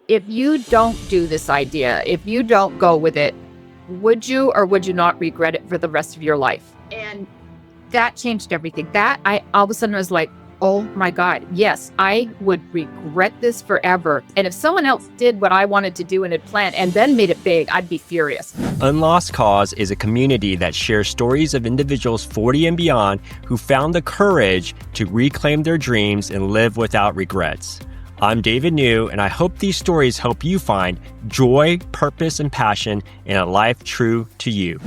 if you don't do this idea, if you don't go with it, would you or would you not regret it for the rest of your life? And that changed everything. That I all of a sudden was like, oh my God, yes, I would regret this forever. And if someone else did what I wanted to do and had planned and then made it big, I'd be furious. Unlost Cause is a community that shares stories of individuals 40 and beyond who found the courage to reclaim their dreams and live without regrets. I'm David New, and I hope these stories help you find joy, purpose, and passion in a life true to you.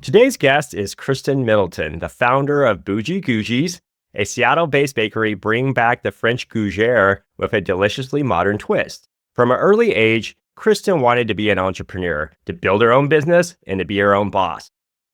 Today's guest is Kristin Middleton, the founder of Bougie Gougies, a Seattle-based bakery bringing back the French Gougères with a deliciously modern twist. From an early age, Kristin wanted to be an entrepreneur, to build her own business, and to be her own boss.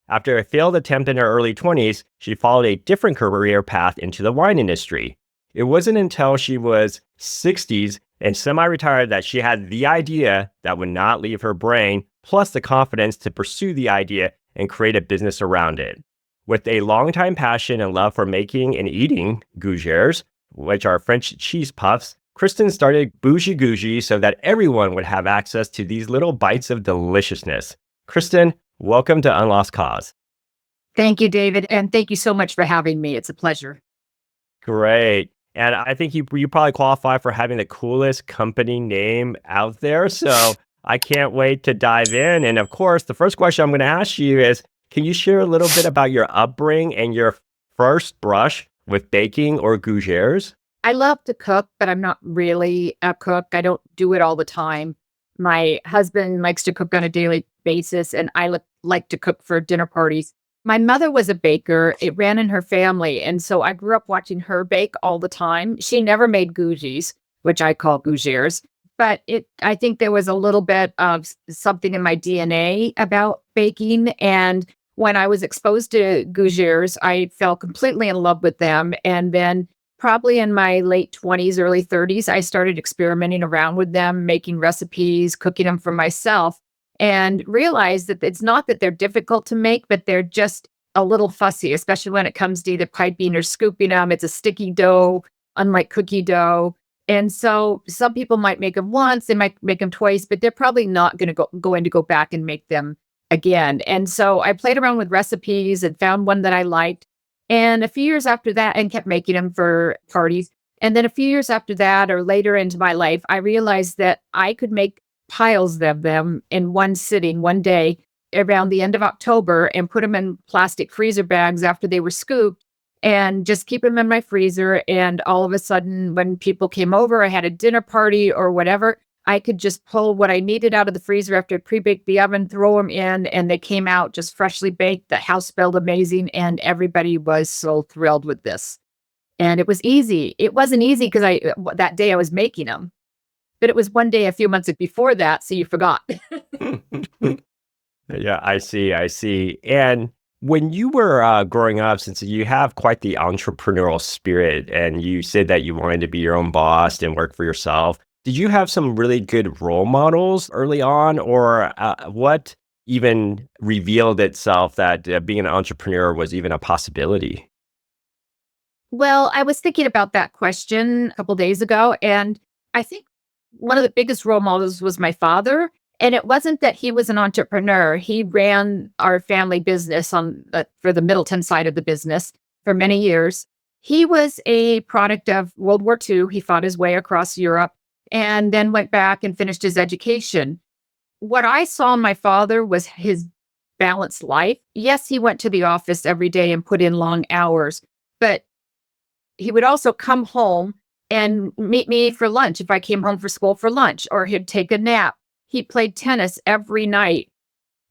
After a failed attempt in her early 20s, she followed a different career path into the wine industry. It wasn't until she was 60s and semi-retired that she had the idea that would not leave her brain, plus the confidence to pursue the idea and create a business around it. With a longtime passion and love for making and eating Gougères, which are French cheese puffs, Kristin started Bougie Gougies so that everyone would have access to these little bites of deliciousness. Kristin, welcome to Unlost Cause. Thank you, David. And thank you so much for having me. It's a pleasure. Great. And I think you probably qualify for having the coolest company name out there. So I can't wait to dive in. And of course, the first question I'm going to ask you is, can you share a little bit about your upbringing and your first brush with baking or Gougères? I love to cook, but I'm not really a cook. I don't do it all the time. My husband likes to cook on a daily basis, and I like to cook for dinner parties. My mother was a baker. It ran in her family. And so I grew up watching her bake all the time. She never made Gougies, which I call Gougères. But I think there was a little bit of something in my DNA about baking. And when I was exposed to Gougères, I fell completely in love with them. And then probably in my late 20s, early 30s, I started experimenting around with them, making recipes, cooking them for myself, and realized that it's not that they're difficult to make, but they're just a little fussy, especially when it comes to either piping or scooping them. It's a sticky dough, unlike cookie dough. And so some people might make them once, they might make them twice, but they're probably not going to go back and make them again. And so I played around with recipes and found one that I liked. And a few years after that, and kept making them for parties. And then a few years after that, or later into my life, I realized that I could make piles of them in one sitting, one day, around the end of October, and put them in plastic freezer bags after they were scooped, and just keep them in my freezer. And all of a sudden, when people came over, I had a dinner party or whatever, I could just pull what I needed out of the freezer after I pre-baked the oven, throw them in, and they came out just freshly baked. The house smelled amazing, and everybody was so thrilled with this. And it was easy. It wasn't easy because that day I was making them, but it was one day a few months before that, so you forgot. Yeah, I see. And when you were growing up, since you have quite the entrepreneurial spirit, and you said that you wanted to be your own boss and work for yourself, did you have some really good role models early on, or what even revealed itself that being an entrepreneur was even a possibility? Well, I was thinking about that question a couple days ago, and I think one of the biggest role models was my father. And it wasn't that he was an entrepreneur. He ran our family business for the Middleton side of the business for many years. He was a product of World War II. He fought his way across Europe and then went back and finished his education. What I saw in my father was his balanced life. Yes, he went to the office every day and put in long hours, but he would also come home and meet me for lunch if I came home from school for lunch, or he'd take a nap. He played tennis every night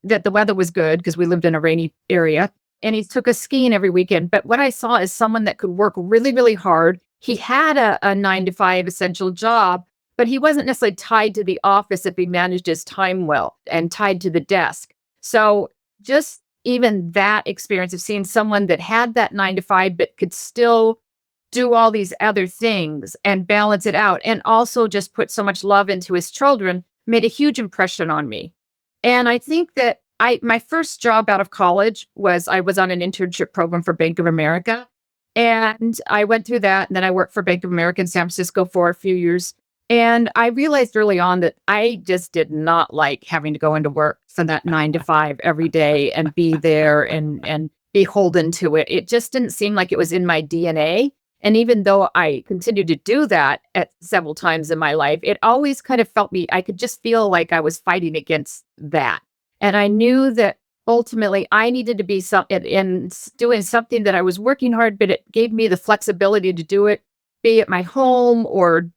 that the weather was good because we lived in a rainy area, and he took us skiing every weekend. But what I saw is someone that could work really, really hard. He had a 9-to-5 essential job, but he wasn't necessarily tied to the office if he managed his time well and tied to the desk. So just even that experience of seeing someone that had that 9-to-5 but could still do all these other things and balance it out, and also just put so much love into his children, made a huge impression on me. And I think that my first job out of college was I was on an internship program for Bank of America. And I went through that. And then I worked for Bank of America in San Francisco for a few years. And I realized early on that I just did not like having to go into work for that 9 to 5 every day and be there and beholden to it. It just didn't seem like it was in my DNA. And even though I continued to do that at several times in my life, it always kind of I could just feel like I was fighting against that. And I knew that ultimately I needed to be doing something that I was working hard, but it gave me the flexibility to do it, be at my home or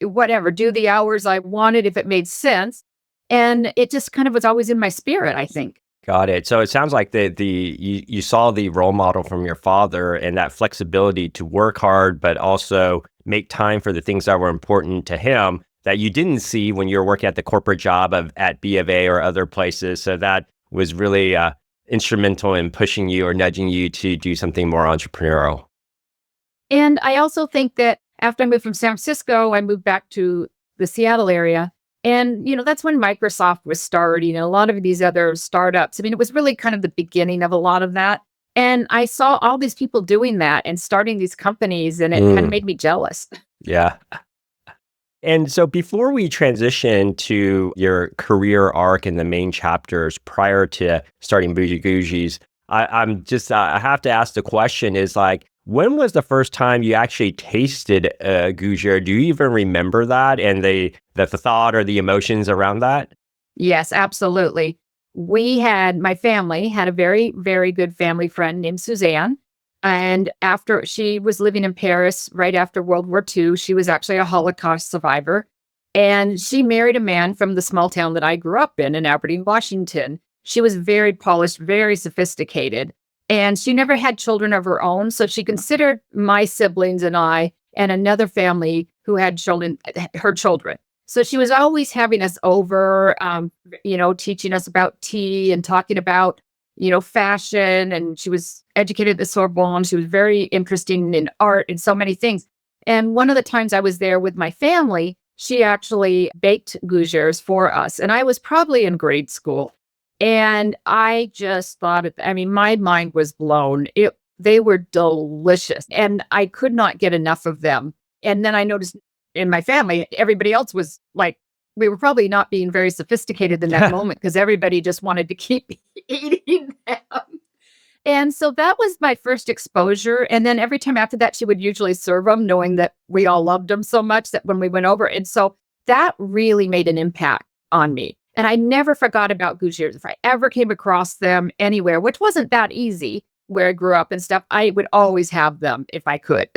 whatever, do the hours I wanted if it made sense. And it just kind of was always in my spirit, I think. Got it. So it sounds like you saw the role model from your father and that flexibility to work hard, but also make time for the things that were important to him that you didn't see when you were working at the corporate job at B of A or other places. So that was really instrumental in pushing you or nudging you to do something more entrepreneurial. And I also think that after I moved from San Francisco, I moved back to the Seattle area. And, that's when Microsoft was starting and a lot of these other startups. I mean, it was really kind of the beginning of a lot of that. And I saw all these people doing that and starting these companies, and it kind of made me jealous. Yeah. And so before we transition to your career arc and the main chapters prior to starting Bougie Gougies, I have to ask the question is like, when was the first time you actually tasted a Gougère? Do you even remember that and the thought or the emotions around that? Yes, absolutely. My family had a very, very good family friend named Suzanne. And after she was living in Paris right after World War II, she was actually a Holocaust survivor. And she married a man from the small town that I grew up in Aberdeen, Washington. She was very polished, very sophisticated. And she never had children of her own. So she considered my siblings and I and another family who had children, her children. So she was always having us over, teaching us about tea and talking about, fashion. And she was educated at the Sorbonne. She was very interested in art and so many things. And one of the times I was there with my family, she actually baked Gougères for us. And I was probably in grade school. And I just thought, my mind was blown. They were delicious and I could not get enough of them. And then I noticed in my family, everybody else was like, we were probably not being very sophisticated in that moment because everybody just wanted to keep eating them. And so that was my first exposure. And then every time after that, she would usually serve them, knowing that we all loved them so much that when we went over. And so that really made an impact on me. And I never forgot about Gougères. If I ever came across them anywhere, which wasn't that easy where I grew up and stuff, I would always have them if I could.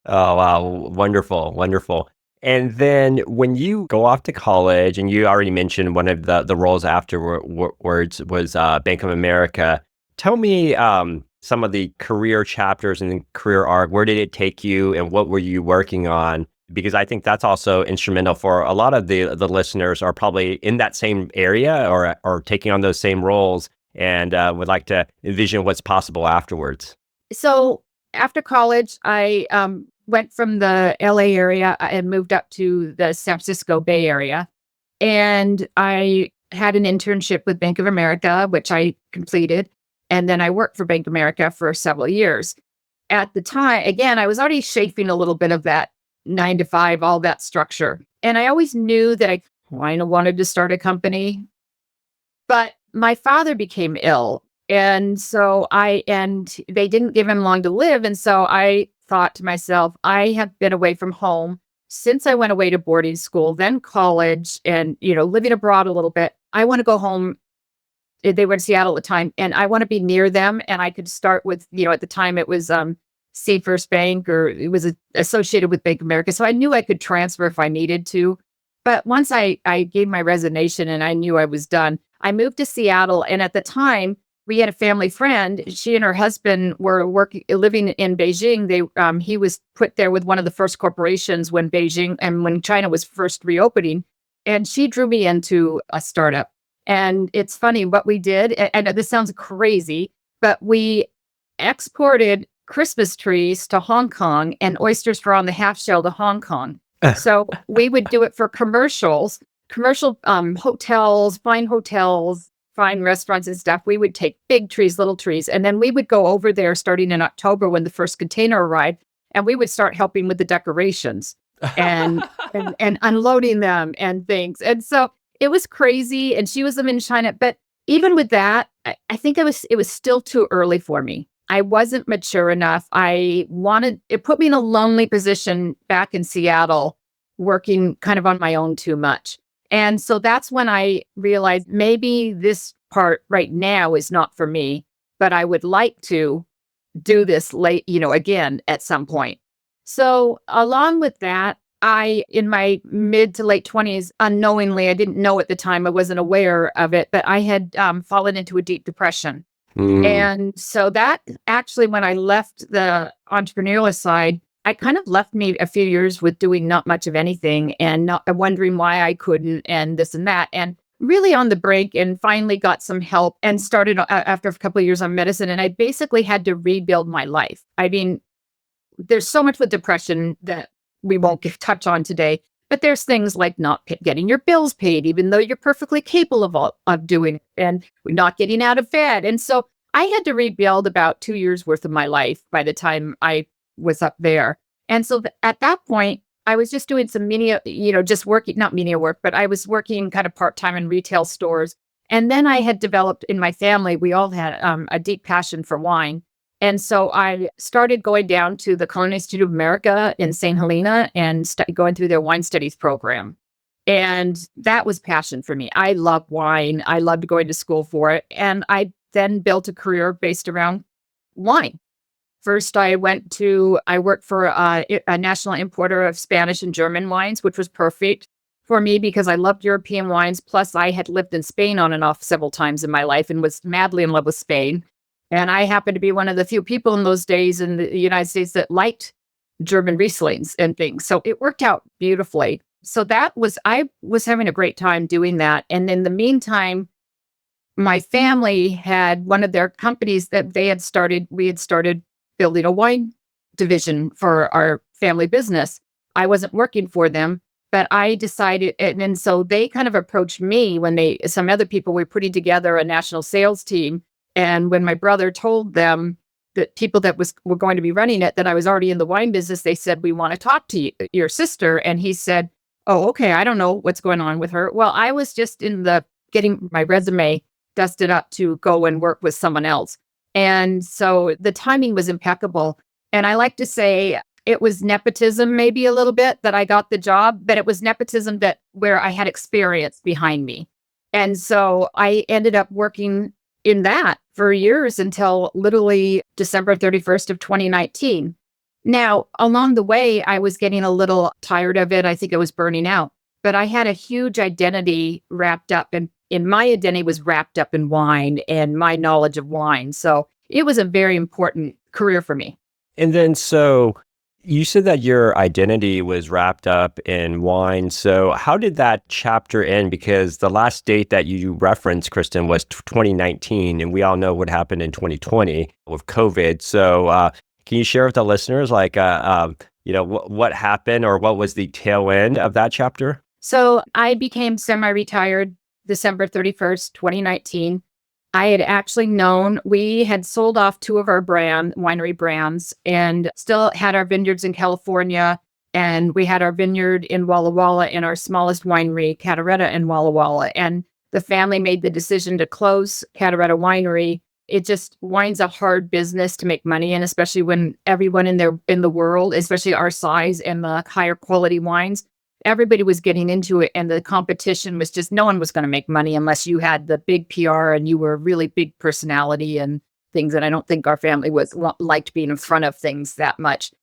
Oh, wow. Wonderful. Wonderful. And then when you go off to college, and you already mentioned one of the roles afterwards was Bank of America. Tell me some of the career chapters and the career arc. Where did it take you and what were you working on? Because I think that's also instrumental for a lot of the listeners are probably in that same area or taking on those same roles and would like to envision what's possible afterwards. So after college, I went from the LA area and moved up to the San Francisco Bay Area. And I had an internship with Bank of America, which I completed. And then I worked for Bank of America for several years. At the time, again, I was already shaping a little bit of that 9 to 5, all that structure. And I always knew that I kind of wanted to start a company. But my father became ill. And they didn't give him long to live. And so I thought to myself, I have been away from home since I went away to boarding school, then college, and, living abroad a little bit. I want to go home. They were in Seattle at the time, and I want to be near them. And I could start with, at the time it was Seafirst Bank, or it was associated with Bank of America. So I knew I could transfer if I needed to. But once I gave my resignation and I knew I was done, I moved to Seattle. And at the time, we had a family friend. She and her husband were living in Beijing. He was put there with one of the first corporations when China was first reopening. And she drew me into a startup. And it's funny what we did. And this sounds crazy, but we exported Christmas trees to Hong Kong and oysters for on the half shell to Hong Kong. So we would do it for commercial hotels, fine hotels, find restaurants and stuff, we would take big trees, little trees, and then we would go over there starting in October when the first container arrived, and we would start helping with the decorations and and unloading them and things. And so it was crazy. And she was living in China, but even with that, I think it was still too early for me. I wasn't mature enough. It put me in a lonely position back in Seattle, working kind of on my own too much. And so that's when I realized maybe this part right now is not for me, but I would like to do this late, again at some point. So along with that, in my mid to late 20s, unknowingly, I didn't know at the time, I wasn't aware of it, but I had fallen into a deep depression. Mm. And so that actually, when I left the entrepreneurial side, I kind of left me a few years with doing not much of anything and not wondering why I couldn't and this and that. And really on the brink, and finally got some help and started after a couple of years on medicine. And I basically had to rebuild my life. I mean, there's so much with depression that we won't touch on today, but there's things like not getting your bills paid, even though you're perfectly capable of doing it, and not getting out of bed. And so I had to rebuild about 2 years worth of my life by the time I was up there. And so at that point, I was just doing some just working, not media work, but I was working kind of part-time in retail stores. And then I had developed in my family, we all had a deep passion for wine. And so I started going down to the Culinary Institute of America in St. Helena and going through their wine studies program. And that was passion for me. I love wine. I loved going to school for it. And I then built a career based around wine. First, I worked for a national importer of Spanish and German wines, which was perfect for me because I loved European wines. Plus, I had lived in Spain on and off several times in my life and was madly in love with Spain. And I happened to be one of the few people in those days in the United States that liked German Rieslings and things. So it worked out beautifully. So I was having a great time doing that. And in the meantime, my family had one of their companies that we had started building a wine division for our family business. I wasn't working for them, but I decided, and so they kind of approached me when some other people were putting together a national sales team. And when my brother told them that people that were going to be running it, that I was already in the wine business, they said, "We want to talk to your sister." And he said, "Oh, okay. I don't know what's going on with her." Well, I was just getting my resume dusted up to go and work with someone else. And so the timing was impeccable. And I like to say it was nepotism, maybe a little bit, that I got the job, but it was nepotism where I had experience behind me. And so I ended up working in that for years until literally December 31st of 2019. Now, along the way, I was getting a little tired of it. I think I was burning out, but I had a huge identity wrapped up in my identity was wrapped up in wine and my knowledge of wine. So it was a very important career for me. And then, so you said that your identity was wrapped up in wine. So how did that chapter end? Because the last date that you referenced, Kristin, was 2019, and we all know what happened in 2020 with COVID. So can you share with the listeners, what happened or what was the tail end of that chapter? So I became semi-retired December 31st, 2019. I had actually we had sold off two of our winery brands, and still had our vineyards in California. And we had our vineyard in Walla Walla and our smallest winery, Cataretta, in Walla Walla. And the family made the decision to close Cataretta Winery. Wine's a hard business to make money in, especially when everyone in the world, especially our size and the higher quality wines, everybody was getting into it, and the competition was just, no one was going to make money unless you had the big PR and you were a really big personality and things. And I don't think our family liked being in front of things that much.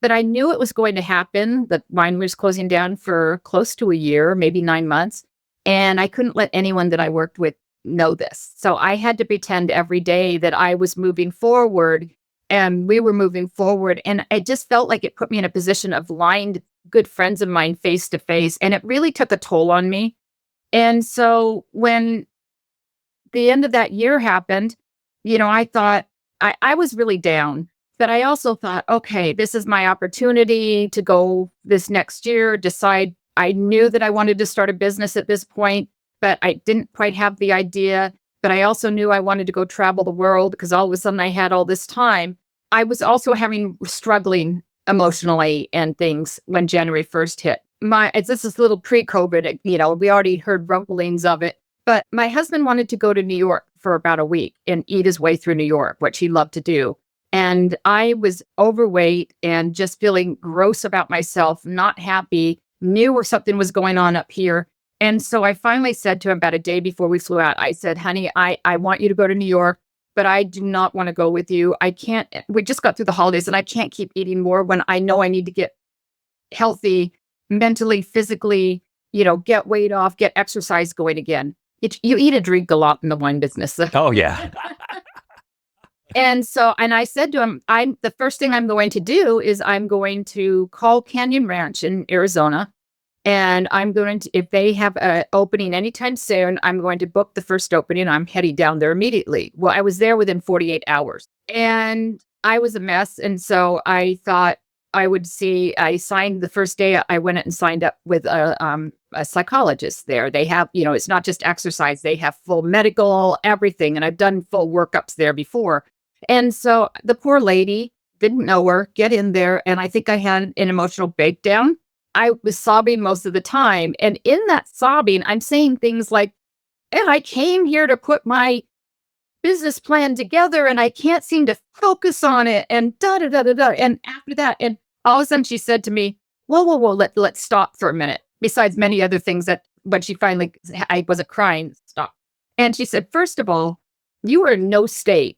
But I knew it was going to happen. The wine was closing down for close to a year, maybe 9 months. And I couldn't let anyone that I worked with know this. So I had to pretend every day that I was moving forward and we were moving forward. And it just felt like it put me in a position of lying to good friends of mine face to face. And it really took a toll on me. And so when the end of that year happened, I thought I was really down, but I also thought, okay, this is my opportunity to go this next year, decide. I knew that I wanted to start a business at this point, but I didn't quite have the idea. but I also knew I wanted to go travel the world because all of a sudden I had all this time. I was also struggling emotionally and things when January 1st hit. This is a little pre-COVID, we already heard rumblings of it, but my husband wanted to go to New York for about a week and eat his way through New York, which he loved to do. And I was overweight and just feeling gross about myself, not happy, knew something was going on up here. And so I finally said to him about a day before we flew out, I said, honey, I want you to go to New York, but I do not want to go with you. I can't, we just got through the holidays and I can't keep eating more when I know I need to get healthy, mentally, physically, get weight off, get exercise going again. You eat and drink a lot in the wine business. Oh, yeah. And I said to him, the first thing I'm going to do is I'm going to call Canyon Ranch in Arizona. And I'm going to, if they have an opening anytime soon, I'm going to book the first opening. I'm heading down there immediately. Well, I was there within 48 hours and I was a mess. And so I thought I signed the first day. I went and signed up with a psychologist there. They have, it's not just exercise. They have full medical, everything. And I've done full workups there before. And so the poor lady, didn't know her, get in there. And I think I had an emotional breakdown. I was sobbing most of the time. And in that sobbing, I'm saying things like, and I came here to put my business plan together and I can't seem to focus on it and da da da da da. And after that, and all of a sudden she said to me, whoa, let's stop for a minute. Besides many other things that when she finally, I wasn't crying, stop. And she said, first of all, you are in no state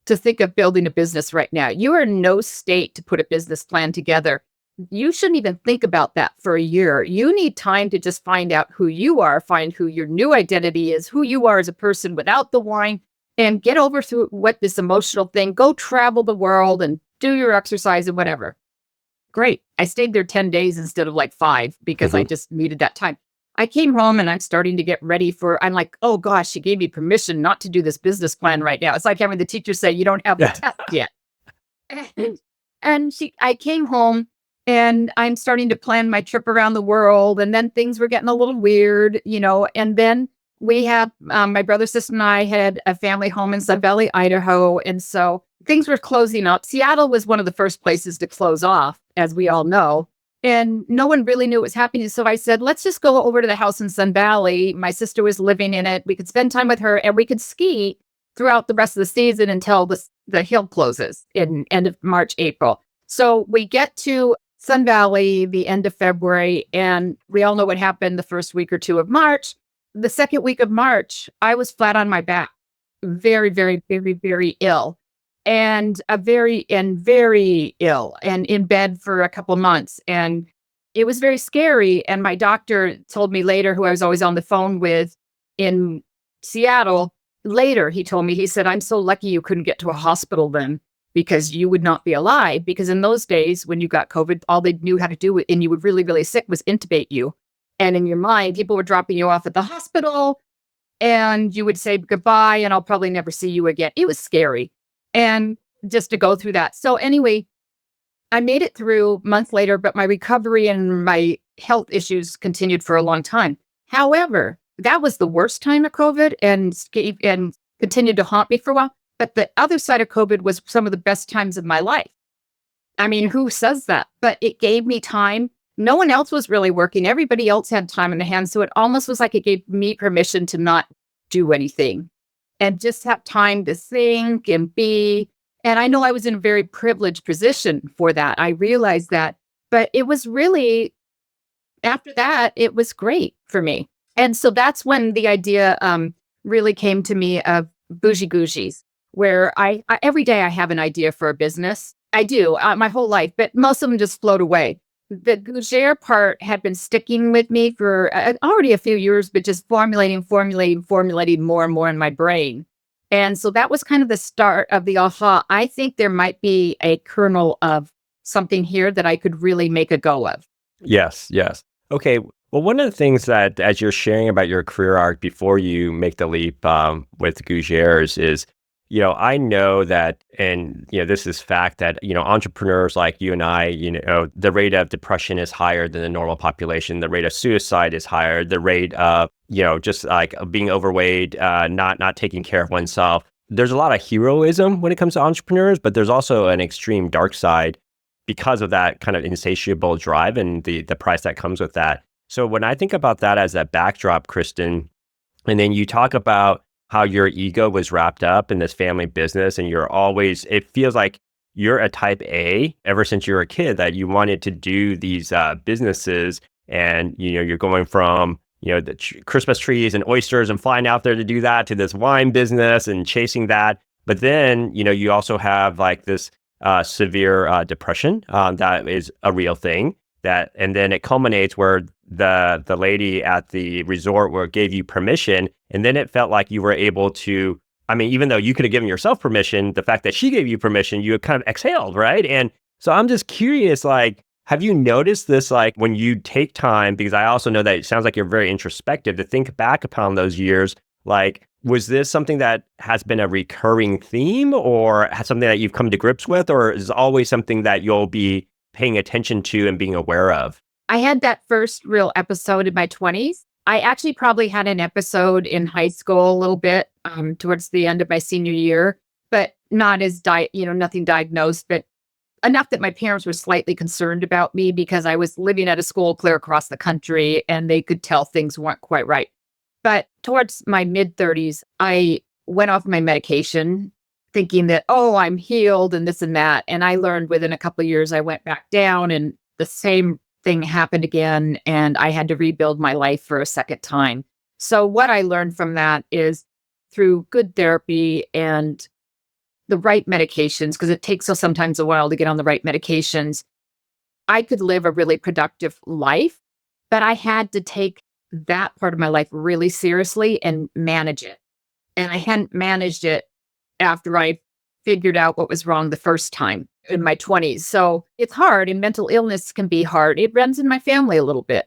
to think of building a business right now. You are in no state to put a business plan together. You shouldn't even think about that for a year. You need time to just find out who you are, find who your new identity is, who you are as a person without the wine, and get over through what this emotional thing, go travel the world and do your exercise and whatever. Great. I stayed there 10 days instead of like 5 because I just needed that time. I came home and I'm starting to get ready I'm like, oh gosh, she gave me permission not to do this business plan right now. It's like having the teacher say, you don't have the test yet. And I came home and I'm starting to plan my trip around the world. And then things were getting a little weird, and then we have, my brother, sister, and I had a family home in Sun Valley, Idaho. And so things were closing up. Seattle was one of the first places to close off, as we all know. And no one really knew what was happening. So I said, let's just go over to the house in Sun Valley. My sister was living in it. We could spend time with her and we could ski throughout the rest of the season until the hill closes in end of March, April. So we get to Sun Valley the end of February, and we all know what happened the first week or two of March. The second week of March, I was flat on my back, very, very, very, very ill. And very ill and in bed for a couple of months. And it was very scary. And my doctor told me later, who I was always on the phone with in Seattle, later he told me, he said, I'm so lucky you couldn't get to a hospital then because you would not be alive. Because in those days when you got COVID, all they knew how to do and you were really, really sick was intubate you. And in your mind, people were dropping you off at the hospital and you would say goodbye and I'll probably never see you again. It was scary. And just to go through that. So anyway, I made it through a month later, but my recovery and my health issues continued for a long time. However, that was the worst time of COVID and continued to haunt me for a while. But the other side of COVID was some of the best times of my life. I mean, who says that? But it gave me time. No one else was really working. Everybody else had time in the hand. So it almost was like it gave me permission to not do anything. And just have time to think and be. And I know I was in a very privileged position for that. I realized that. But it was really, after that, it was great for me. And so that's when the idea really came to me of Bougie Gougies, where I every day I have an idea for a business. I do, my whole life, but most of them just float away. The Gougères part had been sticking with me for already a few years, but just formulating more and more in my brain. And so that was kind of the start of the aha. I think there might be a kernel of something here that I could really make a go of. Yes. Okay. Well, one of the things that, as you're sharing about your career arc before you make the leap with Gougères is, I know that, and, this is fact that, entrepreneurs like you and I, the rate of depression is higher than the normal population. The rate of suicide is higher. The rate of just like being overweight, not taking care of oneself. There's a lot of heroism when it comes to entrepreneurs, but there's also an extreme dark side because of that kind of insatiable drive and the price that comes with that. So when I think about that as a backdrop, Kristin, and then you talk about how your ego was wrapped up in this family business, and it feels like you're a type A ever since you were a kid, that you wanted to do these businesses, and you're going from the Christmas trees and oysters and flying out there to do that to this wine business and chasing that. But then you also have like this severe depression that is a real thing. And then it culminates where the lady at the resort gave you permission, and then it felt like you were able to. I mean, even though you could have given yourself permission, the fact that she gave you permission, you kind of exhaled, right? And so I'm just curious, like, have you noticed this, like, when you take time, because I also know that it sounds like you're very introspective, to think back upon those years, like, was this something that has been a recurring theme, or something that you've come to grips with, or is it always something that you'll be paying attention to and being aware of? I had that first real episode in my 20s. I actually probably had an episode in high school a little bit towards the end of my senior year, but not as nothing diagnosed, but enough that my parents were slightly concerned about me because I was living at a school clear across the country and they could tell things weren't quite right. But towards my mid 30s, I went off my medication thinking that, oh, I'm healed and this and that. And I learned within a couple of years, I went back down and the same thing happened again, and I had to rebuild my life for a second time. So what I learned from that is through good therapy and the right medications, because it takes us sometimes a while to get on the right medications, I could live a really productive life, but I had to take that part of my life really seriously and manage it. And I hadn't managed it after I figured out what was wrong the first time in my 20s. So it's hard, and mental illness can be hard. It runs in my family a little bit.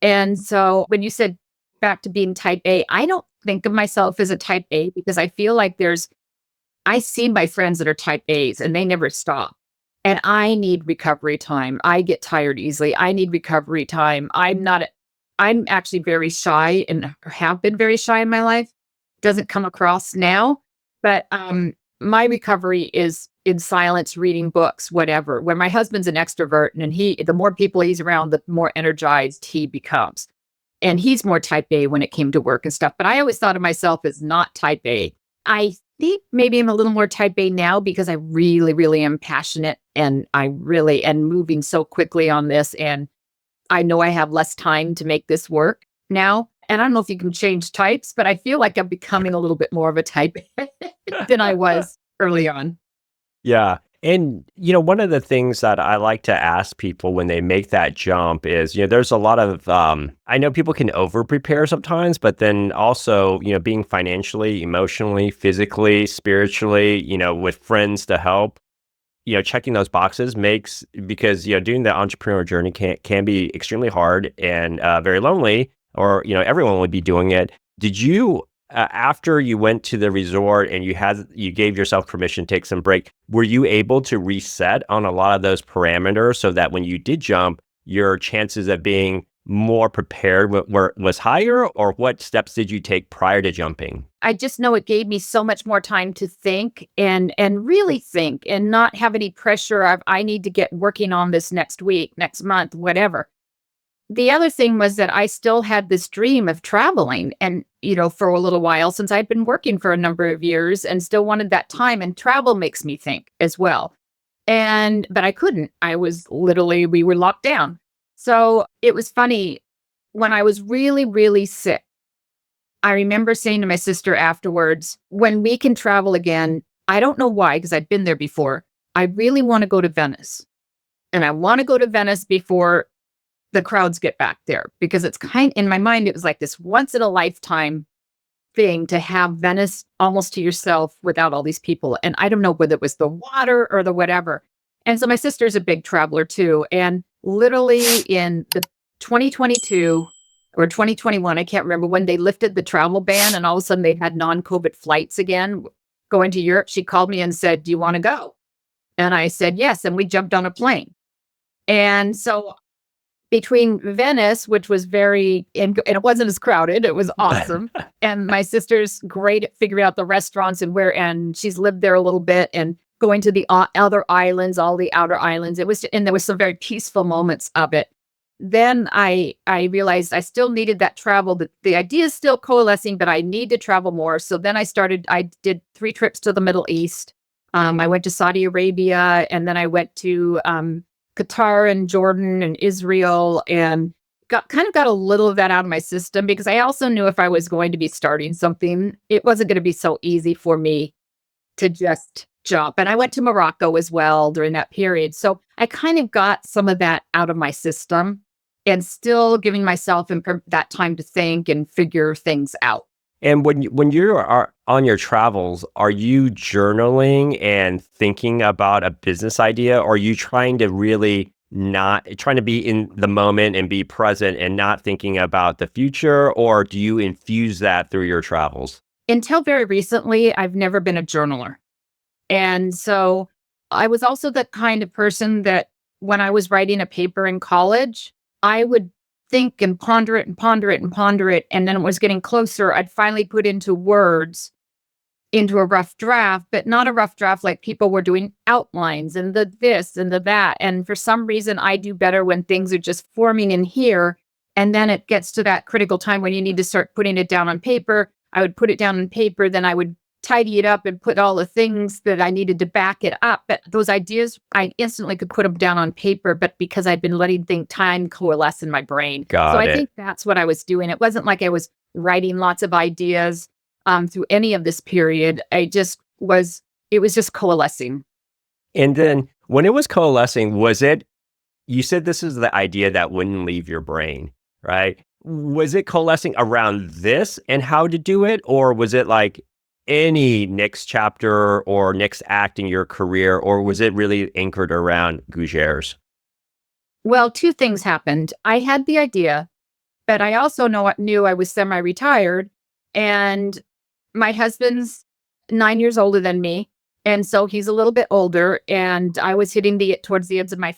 And so when you said back to being type A, I don't think of myself as a type A because I feel like I see my friends that are type A's and they never stop. And I need recovery time. I get tired easily. I need recovery time. I'm actually very shy and have been very shy in my life. Doesn't come across now, but my recovery is in silence, reading books, whatever. When my husband's an extrovert and the more people he's around, the more energized he becomes. And he's more type A when it came to work and stuff. But I always thought of myself as not type A. I think maybe I'm a little more type A now because I really, really am passionate and I really am moving so quickly on this. And I know I have less time to make this work now. And I don't know if you can change types, but I feel like I'm becoming a little bit more of a type than I was early on. Yeah. And, one of the things that I like to ask people when they make that jump is, there's a lot of, I know people can over prepare sometimes, but then also, being financially, emotionally, physically, spiritually, with friends to help, checking those boxes because, doing the entrepreneur journey can be extremely hard and very lonely, or, everyone would be doing it. Did you, after you went to the resort and you gave yourself permission to take some break, were you able to reset on a lot of those parameters so that when you did jump, your chances of being more prepared was higher? Or what steps did you take prior to jumping? I just know it gave me so much more time to think and really think and not have any pressure of I need to get working on this next week, next month, whatever. The other thing was that I still had this dream of traveling and, for a little while since I'd been working for a number of years and still wanted that time, and travel makes me think as well. But I couldn't. We were locked down. So it was funny when I was really, really sick. I remember saying to my sister afterwards, when we can travel again, I don't know why, because I'd been there before. I really want to go to Venice, and I want to go to Venice before the crowds get back there, because it's in my mind, it was like this once in a lifetime thing to have Venice almost to yourself without all these people. And I don't know whether it was the water or the whatever. And so my sister's a big traveler too. And literally in the 2022 or 2021, I can't remember, when they lifted the travel ban and all of a sudden they had non-COVID flights again going to Europe, she called me and said, "Do you want to go?" And I said, yes. And we jumped on a plane. And so between Venice, which was and it wasn't as crowded. It was awesome. And my sister's great at figuring out the restaurants and she's lived there a little bit and going to the other islands, all the outer islands. And there was some very peaceful moments of it. Then I realized I still needed that travel. The idea is still coalescing, but I need to travel more. So then I did 3 trips to the Middle East. I went to Saudi Arabia, and then I went to Qatar and Jordan and Israel, and got a little of that out of my system, because I also knew if I was going to be starting something, it wasn't going to be so easy for me to just jump. And I went to Morocco as well during that period. So I kind of got some of that out of my system and still giving myself that time to think and figure things out. And when you are on your travels, are you journaling and thinking about a business idea, or are you trying to really not trying to be in the moment and be present and not thinking about the future, or do you infuse that through your travels? Until very recently, I've never been a journaler. And so I was also the kind of person that when I was writing a paper in college, I would think and ponder it and ponder it and ponder it. And then it was getting closer. I'd finally put into words into a rough draft, but not a rough draft like people were doing outlines and the this and the that. And for some reason, I do better when things are just forming in here. And then it gets to that critical time when you need to start putting it down on paper. I would put it down on paper, then I would tidy it up and put all the things that I needed to back it up. But those ideas, I instantly could put them down on paper, but because I'd been letting time coalesce in my brain. I think that's what I was doing. It wasn't like I was writing lots of ideas through any of this period. It was just coalescing. And then when it was coalescing, you said this is the idea that wouldn't leave your brain, right? Was it coalescing around this and how to do it? Or was it like any next chapter or next act in your career, or was it really anchored around Gougères? Well, 2 things happened. I had the idea, but I also knew I was semi-retired, and my husband's 9 years older than me, and so he's a little bit older, and I was hitting towards the end of my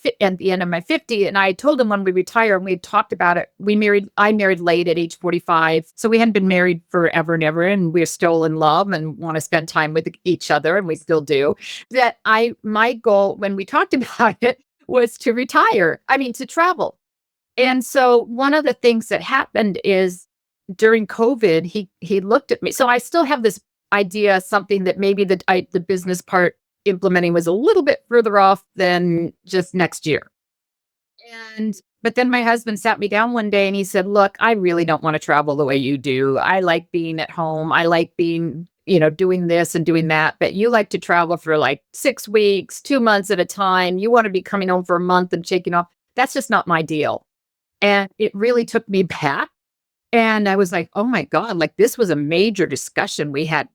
50, and I told him when we retire, and we had talked about it. I married late at age 45, so we hadn't been married forever and ever, and we're still in love and want to spend time with each other, and we still do. My goal when we talked about it was to retire. To travel. And so one of the things that happened is during COVID, he looked at me. So I still have this idea, something that maybe the business part implementing was a little bit further off than just next year. But then my husband sat me down one day and he said, look, I really don't want to travel the way you do. I like being at home. I like being, doing this and doing that. But you like to travel for like 6 weeks, 2 months at a time. You want to be coming home for a month and shaking off. That's just not my deal. And it really took me back. And I was like, oh my God, like this was a major discussion we had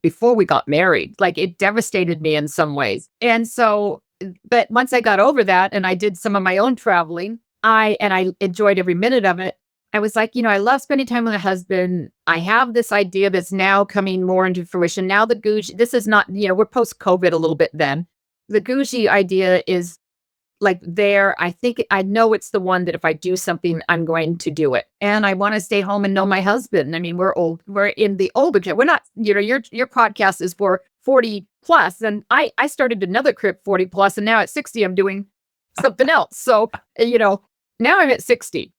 before we got married. Like it devastated me in some ways. And so, but once I got over that and I did some of my own traveling, I enjoyed every minute of it. I was like, I love spending time with my husband. I have this idea that's now coming more into fruition. Now the Gougie, this is not, we're post-COVID a little bit then. The Gougie idea is like there, I know it's the one that if I do something, I'm going to do it. And I want to stay home and know my husband. We're old. We're in the older gen. We're not, your podcast is for 40 plus. And I started another career 40 plus, and now at 60, I'm doing something else. So, now I'm at 60.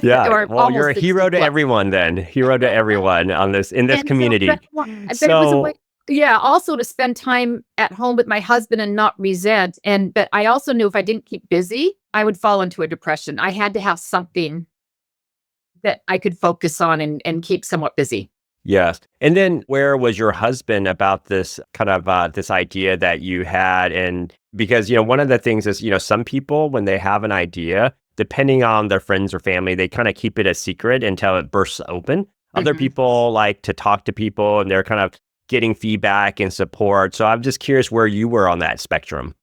Yeah. Well, you're a hero to everyone then. Hero to everyone in this community. It was a way. Yeah, also to spend time at home with my husband and not resent. But I also knew if I didn't keep busy, I would fall into a depression. I had to have something that I could focus on and keep somewhat busy. Yes. And then where was your husband about this kind of this idea that you had? And because, one of the things is, some people, when they have an idea, depending on their friends or family, they kind of keep it a secret until it bursts open. Other people like to talk to people and they're kind of getting feedback and support. So I'm just curious where you were on that spectrum.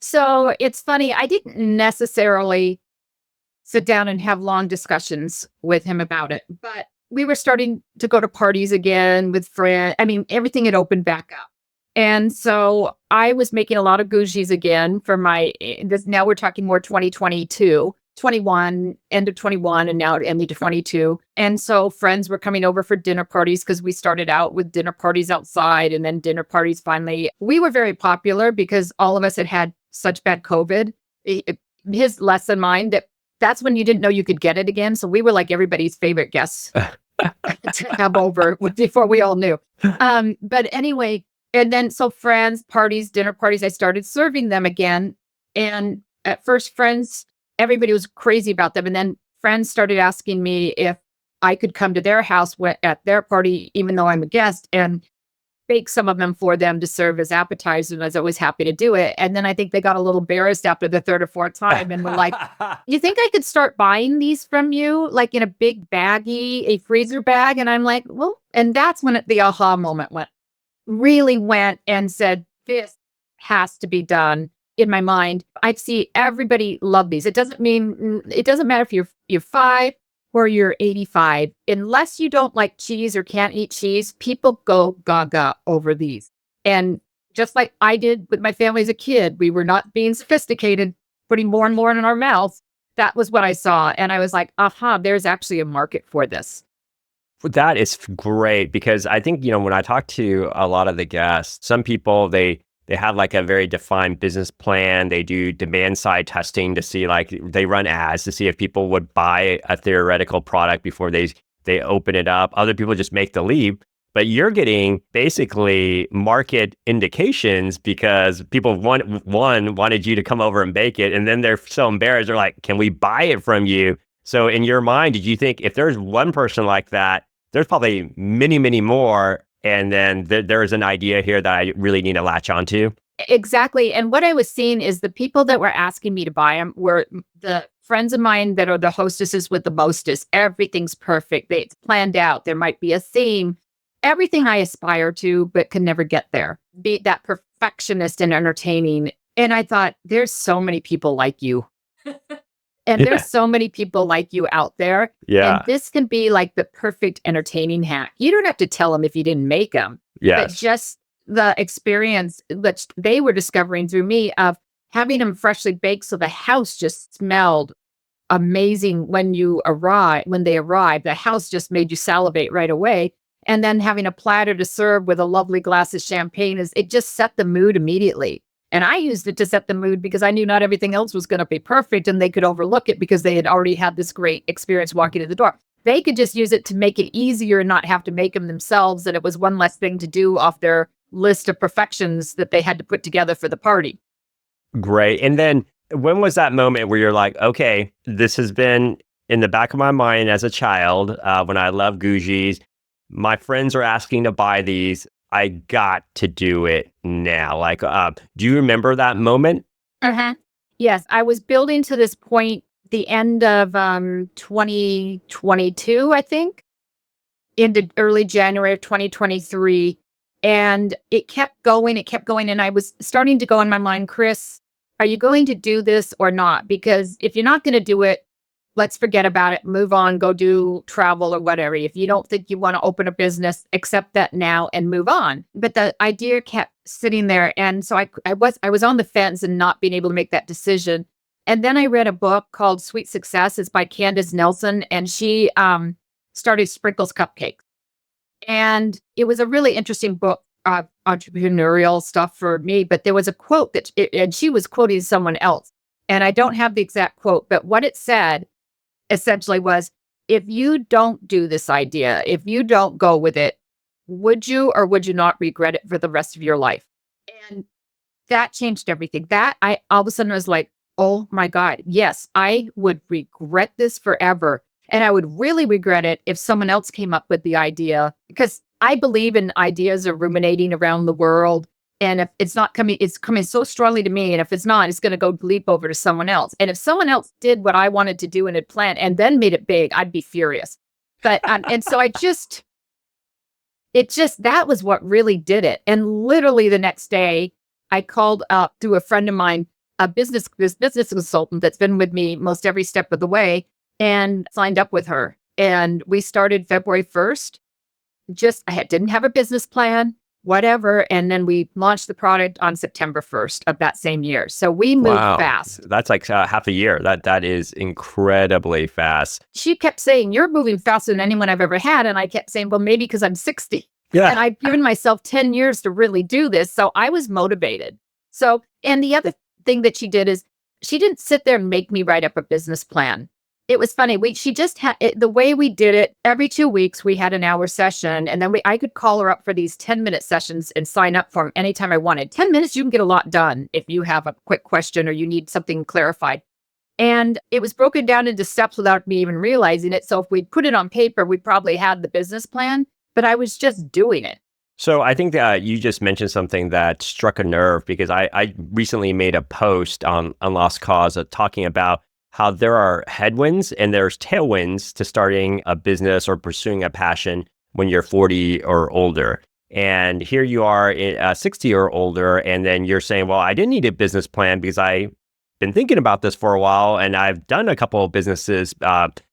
So it's funny. I didn't necessarily sit down and have long discussions with him about it, but we were starting to go to parties again with friends. Everything had opened back up. And so I was making a lot of Gougies again for now we're talking more 2022. 21, end of 21, and now end of 22. And so friends were coming over for dinner parties because we started out with dinner parties outside and then dinner parties finally. We were very popular because all of us had had such bad COVID. His less than mine, that's when you didn't know you could get it again. So we were like everybody's favorite guests to have over before we all knew. But anyway, and then so friends, parties, dinner parties, I started serving them again. And at first friends, everybody was crazy about them. And then friends started asking me if I could come to their house at their party, even though I'm a guest, and bake some of them for them to serve as appetizers. And I was always happy to do it. And then I think they got a little embarrassed after the third or fourth time and were like, you think I could start buying these from you, like in a big baggie, a freezer bag? And I'm like, well, and that's when the aha moment really went and said, this has to be done. In my mind, I see everybody love these. It doesn't matter if you're 5 or you're 85. Unless you don't like cheese or can't eat cheese, people go gaga over these. And just like I did with my family as a kid, we were not being sophisticated, putting more and more in our mouths. That was what I saw. And I was like, aha, there's actually a market for this. That is great because I think, when I talk to a lot of the guests, some people, they have like a very defined business plan. They do demand side testing to see, like they run ads to see if people would buy a theoretical product before they open it up. Other people just make the leap. But you're getting basically market indications because people wanted you to come over and bake it. And then they're so embarrassed. They're like, can we buy it from you? So in your mind, did you think if there's one person like that, there's probably many, many more? And then there is an idea here that I really need to latch onto. Exactly. And what I was seeing is the people that were asking me to buy them were the friends of mine that are the hostesses with the mostest. Everything's perfect. It's planned out. There might be a theme. Everything I aspire to, but can never get there. Be that perfectionist and entertaining. And I thought, there's so many people like you. And there's so many people like you out there. Yeah. And this can be like the perfect entertaining hack. You don't have to tell them if you didn't make them. Yes. But just the experience that they were discovering through me of having them freshly baked. So the house just smelled amazing when they arrived. The house just made you salivate right away. And then having a platter to serve with a lovely glass of champagne, it just set the mood immediately. And I used it to set the mood because I knew not everything else was going to be perfect and they could overlook it because they had already had this great experience walking in the door. They could just use it to make it easier and not have to make them themselves. And it was one less thing to do off their list of perfections that they had to put together for the party. Great. And then when was that moment where you're like, okay, this has been in the back of my mind as a child when I loved Gougies. My friends are asking to buy these. I got to do it now. Like, do you remember that moment? Uh-huh. Yes, I was building to this point, the end of 2022, I think, into early January of 2023. And it kept going. And I was starting to go in my mind, Chris, are you going to do this or not? Because if you're not going to do it, let's forget about it, move on, go do travel or whatever. If you don't think you want to open a business, accept that now and move on. But the idea kept sitting there. And so I was on the fence and not being able to make that decision. And then I read a book called Sweet Success. It's by Candace Nelson. And she started Sprinkles Cupcakes. And it was a really interesting book, entrepreneurial stuff for me. But there was a quote and she was quoting someone else. And I don't have the exact quote, but what it said essentially was, if you don't do this idea, if you don't go with it, would you or would you not regret it for the rest of your life? And that changed everything. That I all of a sudden was like, oh my God, yes, I would regret this forever. And I would really regret it if someone else came up with the idea, because I believe in ideas are ruminating around the world. And if it's not coming, it's coming so strongly to me. And if it's not, it's going to go leap over to someone else. And if someone else did what I wanted to do and had planned and then made it big, I'd be furious. But, and so that was what really did it. And literally the next day, I called up through a friend of mine, this business consultant that's been with me most every step of the way, and signed up with her. And we started February 1st. I didn't have a business plan. whatever. And then we launched the product on September 1st of that same year. So we moved Wow. fast. That's like half a year. That is incredibly fast. She kept saying, "You're moving faster than anyone I've ever had." And I kept saying, "Well, maybe because I'm 60. And Yeah. I've given myself 10 years to really do this." So I was motivated. So, and the other thing that she did is she didn't sit there and make me write up a business plan. It was funny. She just had it, the way we did it. Every 2 weeks, we had an hour session, and then I could call her up for these 10-minute sessions and sign up for them anytime I wanted. 10 minutes, you can get a lot done if you have a quick question or you need something clarified. And it was broken down into steps without me even realizing it. So if we put it on paper, we probably had the business plan, but I was just doing it. So I think that you just mentioned something that struck a nerve because I recently made a post on Lost Cause talking about how there are headwinds and there's tailwinds to starting a business or pursuing a passion when you're 40 or older. And here you are, 60 or older, and then you're saying, well, I didn't need a business plan because I've been thinking about this for a while and I've done a couple of businesses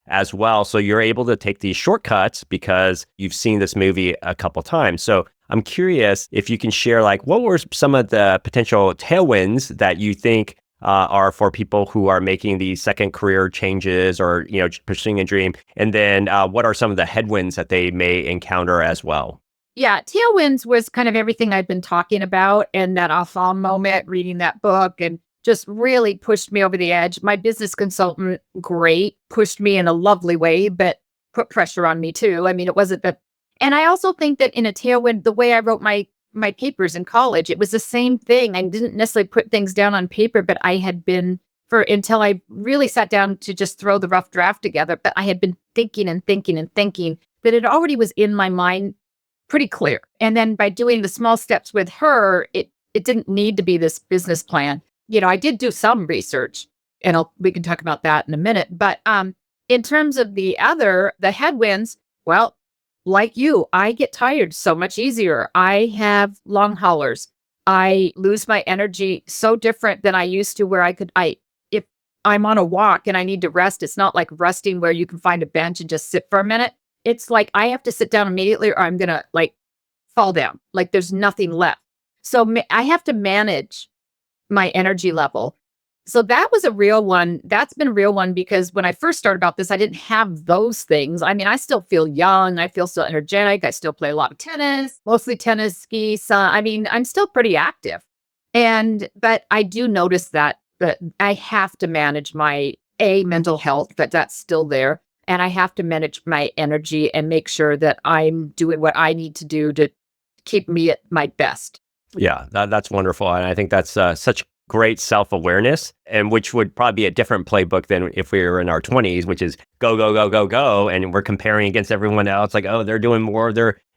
as well. So you're able to take these shortcuts because you've seen this movie a couple times. So I'm curious if you can share, like, what were some of the potential tailwinds that you think are for people who are making these second career changes or, pursuing a dream? And then what are some of the headwinds that they may encounter as well? Yeah, tailwinds was kind of everything I've been talking about, and that aha moment, reading that book, and just really pushed me over the edge. My business consultant, great, pushed me in a lovely way, but put pressure on me too. I mean, it wasn't that. And I also think that in a tailwind, the way I wrote my papers in college, it was the same thing. I didn't necessarily put things down on paper, but I had been until I really sat down to just throw the rough draft together. But I had been thinking and thinking and thinking that it already was in my mind pretty clear. And then by doing the small steps with her, it didn't need to be this business plan. I did do some research, and we can talk about that in a minute. But in terms of the headwinds, well, like you, I get tired so much easier. I have long haulers. I lose my energy so different than I used to, where if I'm on a walk and I need to rest, it's not like resting where you can find a bench and just sit for a minute. It's like I have to sit down immediately or I'm going to fall down. Like there's nothing left. So I have to manage my energy level. So that was a real one. That's been a real one because when I first started about this, I didn't have those things. I mean, I still feel young. I feel still energetic. I still play a lot of tennis, mostly tennis, ski. So, I mean, I'm still pretty active. But I do notice that I have to manage my mental health, but that's still there. And I have to manage my energy and make sure that I'm doing what I need to do to keep me at my best. Yeah, that's wonderful. And I think that's such great self-awareness, and which would probably be a different playbook than if we were in our 20s, which is go, go, go, go, go. And we're comparing against everyone else, like, oh, they're doing more,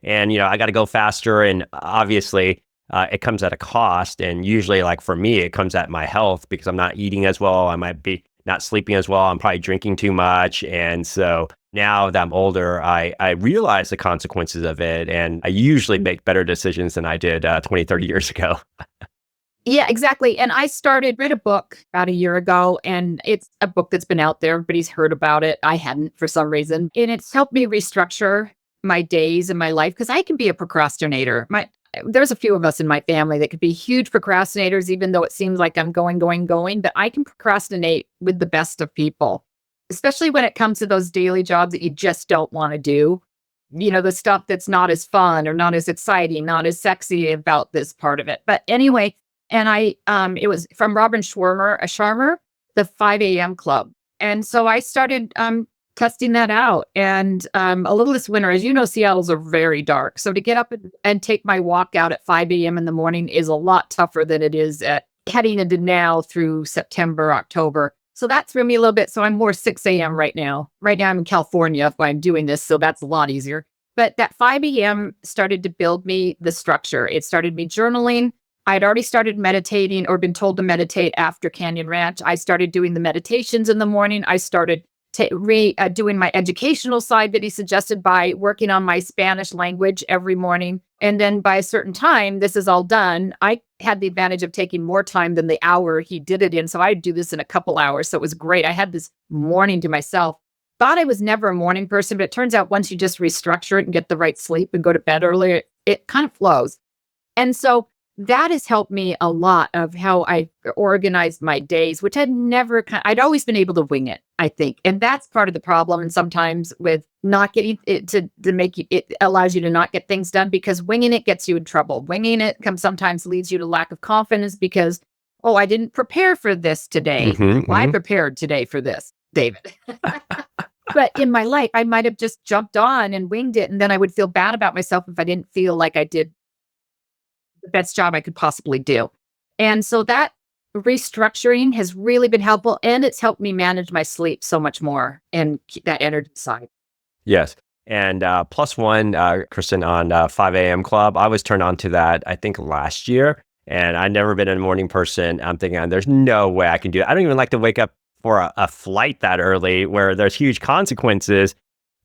and I got to go faster. And obviously, it comes at a cost. And usually, like for me, it comes at my health because I'm not eating as well. I might be not sleeping as well. I'm probably drinking too much. And so now that I'm older, I realize the consequences of it. And I usually make better decisions than I did 20, 30 years ago. Yeah, exactly. And I read a book about a year ago, and it's a book that's been out there. Everybody's heard about it. I hadn't for some reason. And it's helped me restructure my days and my life because I can be a procrastinator. There's a few of us in my family that could be huge procrastinators, even though it seems like I'm going, but I can procrastinate with the best of people, especially when it comes to those daily jobs that you just don't want to do. The stuff that's not as fun or not as exciting, not as sexy about this part of it. But anyway, and it was from Robin Sharma, the 5 a.m. club. And so I started testing that out. And a little this winter, as you know, Seattle's are very dark. So to get up and take my walk out at 5 a.m. in the morning is a lot tougher than it is at heading into now through September, October. So that threw me a little bit. So I'm more 6 a.m. right now. Right now I'm in California while I'm doing this. So that's a lot easier. But that 5 a.m. started to build me the structure. It started me journaling. I'd already started meditating or been told to meditate after Canyon Ranch. I started doing the meditations in the morning. I started doing my educational side that he suggested by working on my Spanish language every morning. And then by a certain time, this is all done. I had the advantage of taking more time than the hour he did it in. So I'd do this in a couple hours. So it was great. I had this morning to myself. Thought I was never a morning person, but it turns out once you just restructure it and get the right sleep and go to bed earlier, it kind of flows. And so that has helped me a lot of how I organized my days, which I'd always been able to wing it, I think. And that's part of the problem. And sometimes with not getting it to make you, it allows you to not get things done because winging it gets you in trouble. Winging it sometimes leads you to lack of confidence because, oh, I didn't prepare for this today. Well, I prepared today for this, David. But in my life, I might have just jumped on and winged it. And then I would feel bad about myself if I didn't feel like I did the best job I could possibly do. And so that restructuring has really been helpful. And it's helped me manage my sleep so much more and keep that energy side. Yes. And plus one, Kristin, on 5 a.m. Club, I was turned on to that, I think, last year. And I'd never been a morning person. I'm thinking, there's no way I can do it. I don't even like to wake up for a flight that early where there's huge consequences.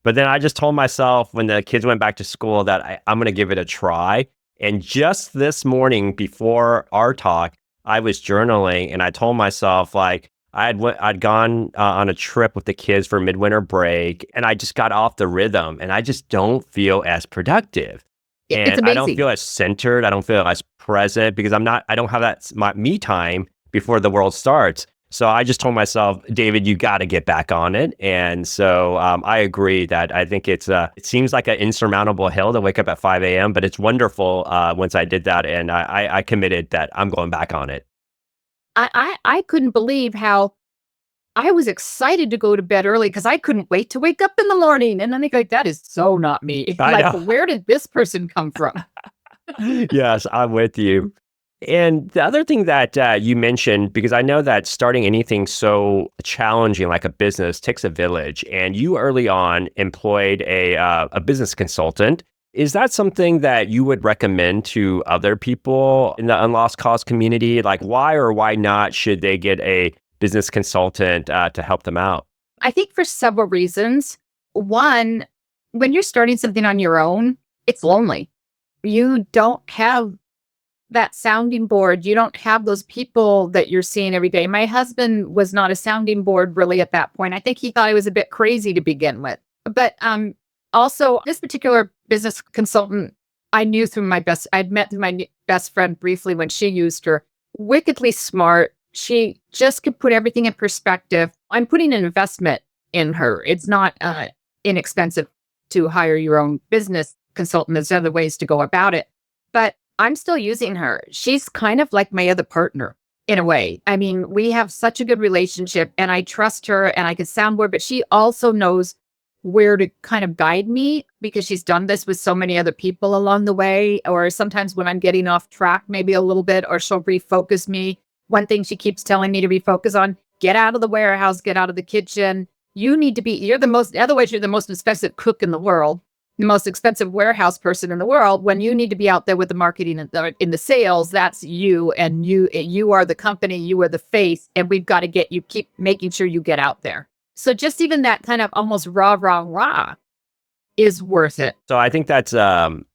But then I just told myself when the kids went back to school that I'm going to give it a try. And just this morning before our talk, I was journaling and I told myself like I'd gone on a trip with the kids for midwinter break and I just got off the rhythm and I just don't feel as productive. It's And amazing. I don't feel as centered. I don't feel as present because I don't have my me time before the world starts. So I just told myself, David, you got to get back on it. And so I agree that I think it seems like an insurmountable hill to wake up at 5 a.m., but it's wonderful once I did that. And I committed that I'm going back on it. I couldn't believe how I was excited to go to bed early because I couldn't wait to wake up in the morning. And I think like, that is so not me. I Like, know. where did this person come from? Yes, I'm with you. And the other thing that you mentioned, because I know that starting anything so challenging like a business takes a village, and you early on employed a business consultant. Is that something that you would recommend to other people in the unlost cause community? Like, why or why not should they get a business consultant to help them out? I think for several reasons. One, when you're starting something on your own, it's lonely. You don't have that sounding board. You don't have those people that you're seeing every day. My husband was not a sounding board really at that point. I think he thought I was a bit crazy to begin with. But also this particular business consultant, I'd met through my best friend briefly when she used her. Wickedly smart. She just could put everything in perspective. I'm putting an investment in her. It's not inexpensive to hire your own business consultant. There's other ways to go about it. But I'm still using her. She's kind of like my other partner in a way. I mean, we have such a good relationship and I trust her and I can soundboard, but she also knows where to kind of guide me because she's done this with so many other people along the way. Or sometimes when I'm getting off track, maybe a little bit, or she'll refocus me. One thing she keeps telling me to refocus on, get out of the warehouse, get out of the kitchen. You're the most expensive cook in the world, the most expensive warehouse person in the world. When you need to be out there with the marketing and in the sales, that's you. And you are the company, you are the face, and we've got to keep making sure you get out there. So just even that kind of almost rah is worth it. So I think that's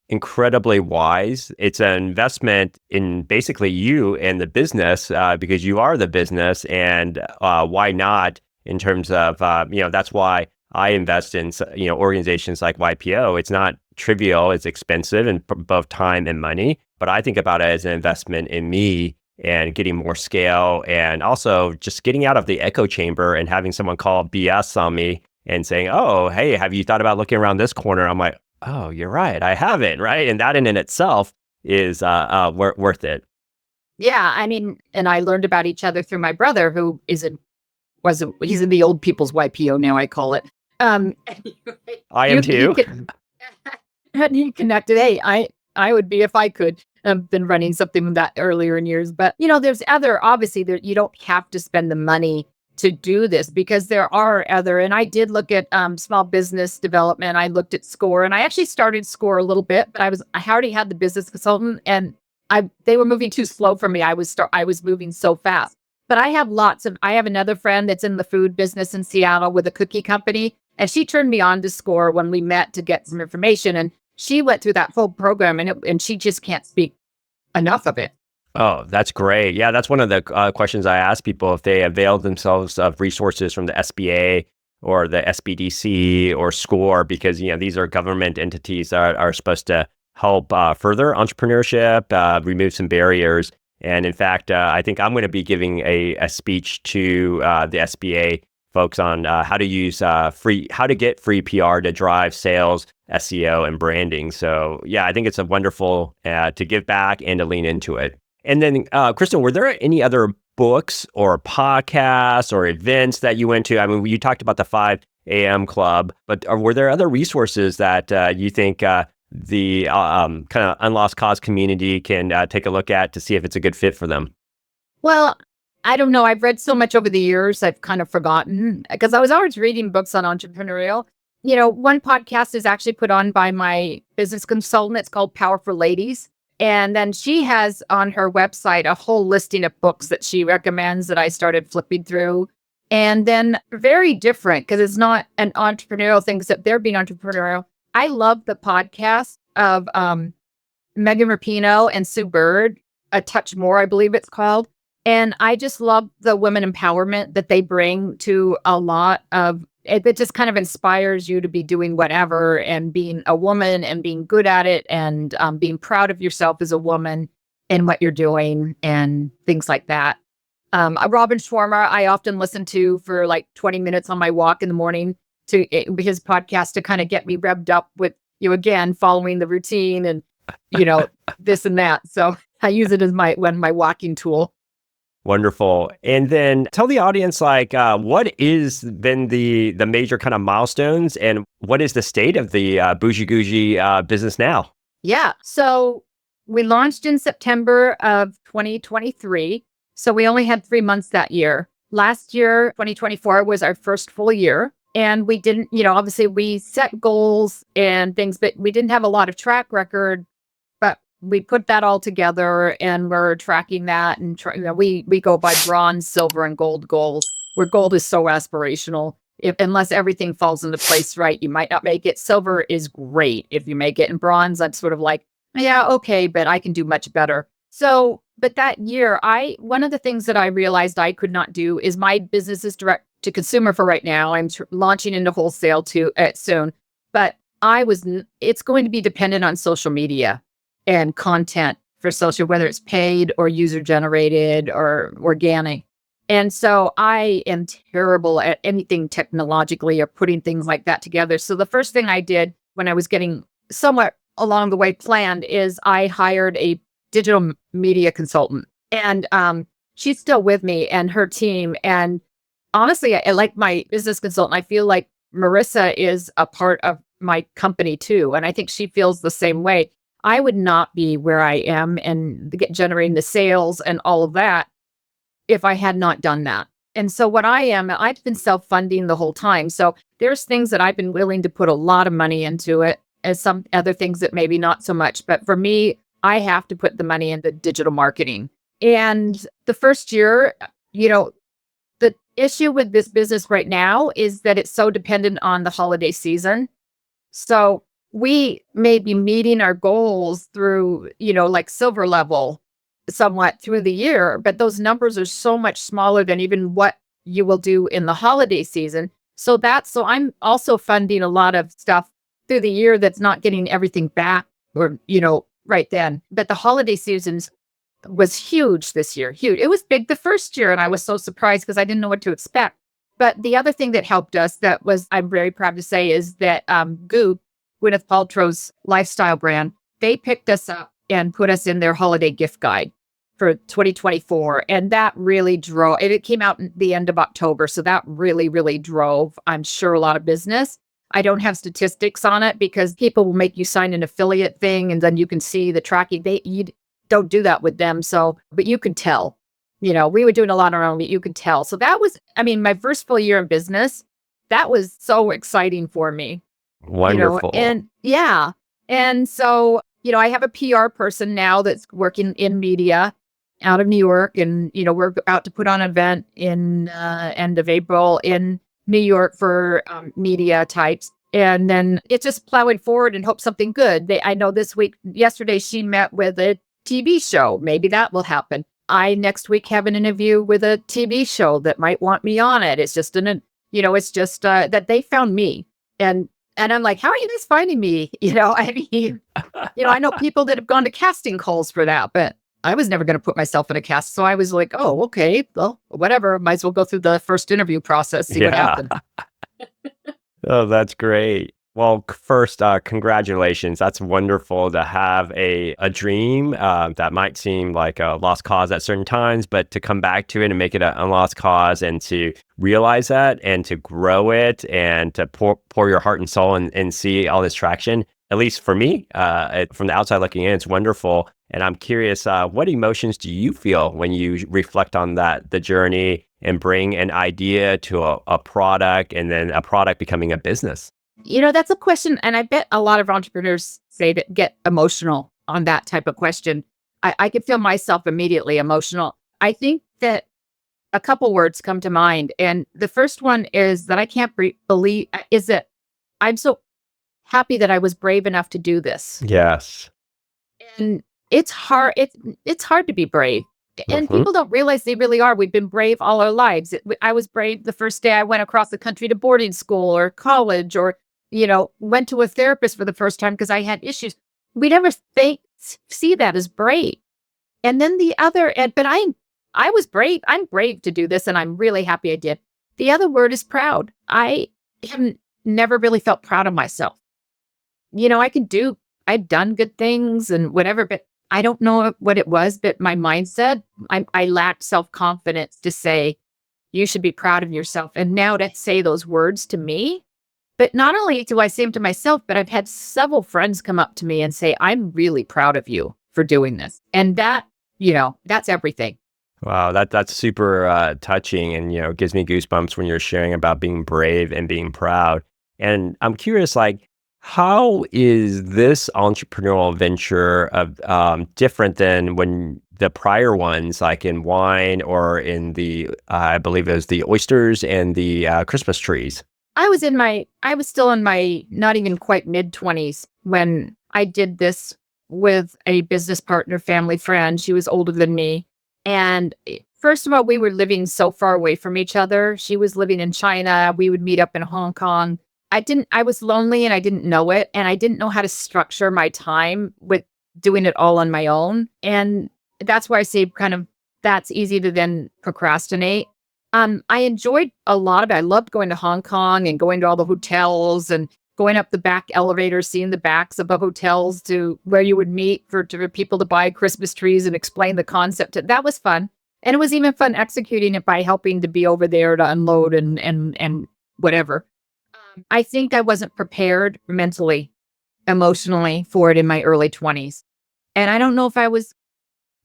incredibly wise. It's an investment in basically you and the business because you are the business. And why not in terms of, that's why I invest in, organizations like YPO. It's not trivial. It's expensive in both time and money. But I think about it as an investment in me and getting more scale and also just getting out of the echo chamber and having someone call BS on me and saying, oh, hey, have you thought about looking around this corner? I'm like, oh, you're right. I haven't, right? And that in itself is worth it. Yeah, I mean, and I learned about each other through my brother, who he's in the old people's YPO now, I call it. I am too. And he connected. Hey, I would be if I could. I've been running something with that earlier in years, but there's obviously you don't have to spend the money to do this because there are other, and I did look at small business development. I looked at SCORE and I actually started SCORE a little bit, but I already had the business consultant and they were moving too slow for me. I was moving so fast, but I have another friend that's in the food business in Seattle with a cookie company. And she turned me on to SCORE when we met to get some information. And she went through that full program and she just can't speak enough of it. Oh, that's great. Yeah, that's one of the questions I ask people if they avail themselves of resources from the SBA or the SBDC or SCORE, because these are government entities that are supposed to help further entrepreneurship, remove some barriers. And in fact, I think I'm going to be giving a speech to the SBA folks on how to use how to get free PR to drive sales, SEO, and branding. So yeah, I think it's a wonderful to give back and to lean into it. And then, Kristin, were there any other books or podcasts or events that you went to? I mean, you talked about the 5 a.m. club, but were there other resources that you think the kind of unlost cause community can take a look at to see if it's a good fit for them? Well, I don't know. I've read so much over the years, I've kind of forgotten because I was always reading books on entrepreneurial. One podcast is actually put on by my business consultant. It's called Power for Ladies. And then she has on her website a whole listing of books that she recommends that I started flipping through. And then very different because it's not an entrepreneurial thing, except they're being entrepreneurial. I love the podcast of Megan Rapinoe and Sue Bird, A Touch More, I believe it's called. And I just love the women empowerment that they bring to a lot of it. It just kind of inspires you to be doing whatever and being a woman and being good at it and being proud of yourself as a woman and what you're doing and things like that. Robin Schwarmer, I often listen to for like 20 minutes on my walk in the morning to his podcast to kind of get me revved up with, again, following the routine and, this and that. So I use it as my walking tool. Wonderful. And then tell the audience, what is been the major kind of milestones and what is the state of the Bougie Gougie business now? Yeah. So we launched in September of 2023. So we only had 3 months that year. Last year, 2024 was our first full year. And we didn't, obviously we set goals and things, but we didn't have a lot of track record. But we put that all together and we're tracking that. And we go by bronze, silver, and gold goals, where gold is so aspirational. Unless everything falls into place right, you might not make it. Silver is great if you make it. And bronze, I'm sort of like, yeah, okay, but I can do much better. So, but that year, one of the things that I realized I could not do is my business is direct to consumer for right now. I'm launching into wholesale soon, but it's going to be dependent on social media and content for social, whether it's paid or user generated or organic. And so I am terrible at anything technologically or putting things like that together. So the first thing I did when I was getting somewhat along the way planned is I hired a digital media consultant, and she's still with me and her team. And honestly, I like my business consultant. I feel like Marissa is a part of my company too. And I think she feels the same way. I would not be where I am and generating the sales and all of that if I had not done that. And so I've been self-funding the whole time. So there's things that I've been willing to put a lot of money into it, as some other things that maybe not so much. But for me, I have to put the money into digital marketing. And the first year, the issue with this business right now is that it's so dependent on the holiday season. So we may be meeting our goals through, like silver level somewhat through the year, but those numbers are so much smaller than even what you will do in the holiday season. So I'm also funding a lot of stuff through the year that's not getting everything back or, right then. But the holiday seasons was huge this year. Huge. It was big the first year, and I was so surprised because I didn't know what to expect. But the other thing that helped us I'm very proud to say, is that Goop, Gwyneth Paltrow's lifestyle brand, they picked us up and put us in their holiday gift guide for 2024. And that really drove, and it came out at the end of October. So that really, really drove, I'm sure, a lot of business. I don't have statistics on it because people will make you sign an affiliate thing and then you can see the tracking. You don't do that with them. So, but you can tell, we were doing a lot on our own, but you could tell. So that was, my first full year in business. That was so exciting for me. Wonderful. And yeah. And so, I have a PR person now that's working in media out of New York. And, we're about to put on an event in end of April in New York for media types. And then it's just plowing forward and hope something good. I know yesterday she met with a TV show. Maybe that will happen. I next week have an interview with a TV show that might want me on it. It's just that they found me. And I'm like, how are you guys finding me? I know people that have gone to casting calls for that, but I was never going to put myself in a cast. So I was like, oh, okay, well, whatever. Might as well go through the first interview process, see what Yeah. happens. Oh, that's great. Well, first, congratulations. That's wonderful to have a dream that might seem like a lost cause at certain times, but to come back to it and make it a lost cause and to realize that and to grow it and to pour your heart and soul and see all this traction. At least for me, from the outside looking in, it's wonderful. And I'm curious, what emotions do you feel when you reflect on the journey and bring an idea to a product and then a product becoming a business? That's a question. And I bet a lot of entrepreneurs say that get emotional on that type of question. I could feel myself immediately emotional. I think that a couple words come to mind. And the first one is that I can't believe is that I'm so happy that I was brave enough to do this. Yes. And it's hard. It's hard to be brave. And Hmm. people don't realize they really are. We've been brave all our lives. I was brave the first day I went across the country to boarding school or college or, went to a therapist for the first time because I had issues. We never see that as brave. And then but I was brave. I'm brave to do this and I'm really happy I did. The other word is proud. I have never really felt proud of myself. I've done good things and whatever, but I don't know what it was, but my mindset, I lacked self-confidence to say, you should be proud of yourself. And now to say those words to me, but not only do I say them to myself, but I've had several friends come up to me and say, I'm really proud of you for doing this. And that's everything. Wow, that's super touching, and gives me goosebumps when you're sharing about being brave and being proud. And I'm curious, like, how is this entrepreneurial venture different than when the prior ones, like in wine or in the I believe it was the oysters and the Christmas trees? I was still in my not even quite mid-20s when I did this with a business partner, family friend. She was older than me. And first of all, we were living so far away from each other. She was living in China. We would meet up in Hong Kong. I was lonely and I didn't know it. And I didn't know how to structure my time with doing it all on my own. And that's why I say that's easy to then procrastinate. I enjoyed a lot of it. I loved going to Hong Kong and going to all the hotels and going up the back elevators, seeing the backs of the hotels to where you would meet for people to buy Christmas trees and explain the concept. That was fun. And it was even fun executing it by helping to be over there to unload and whatever. I think I wasn't prepared mentally, emotionally for it in my early 20s. And I don't know if I was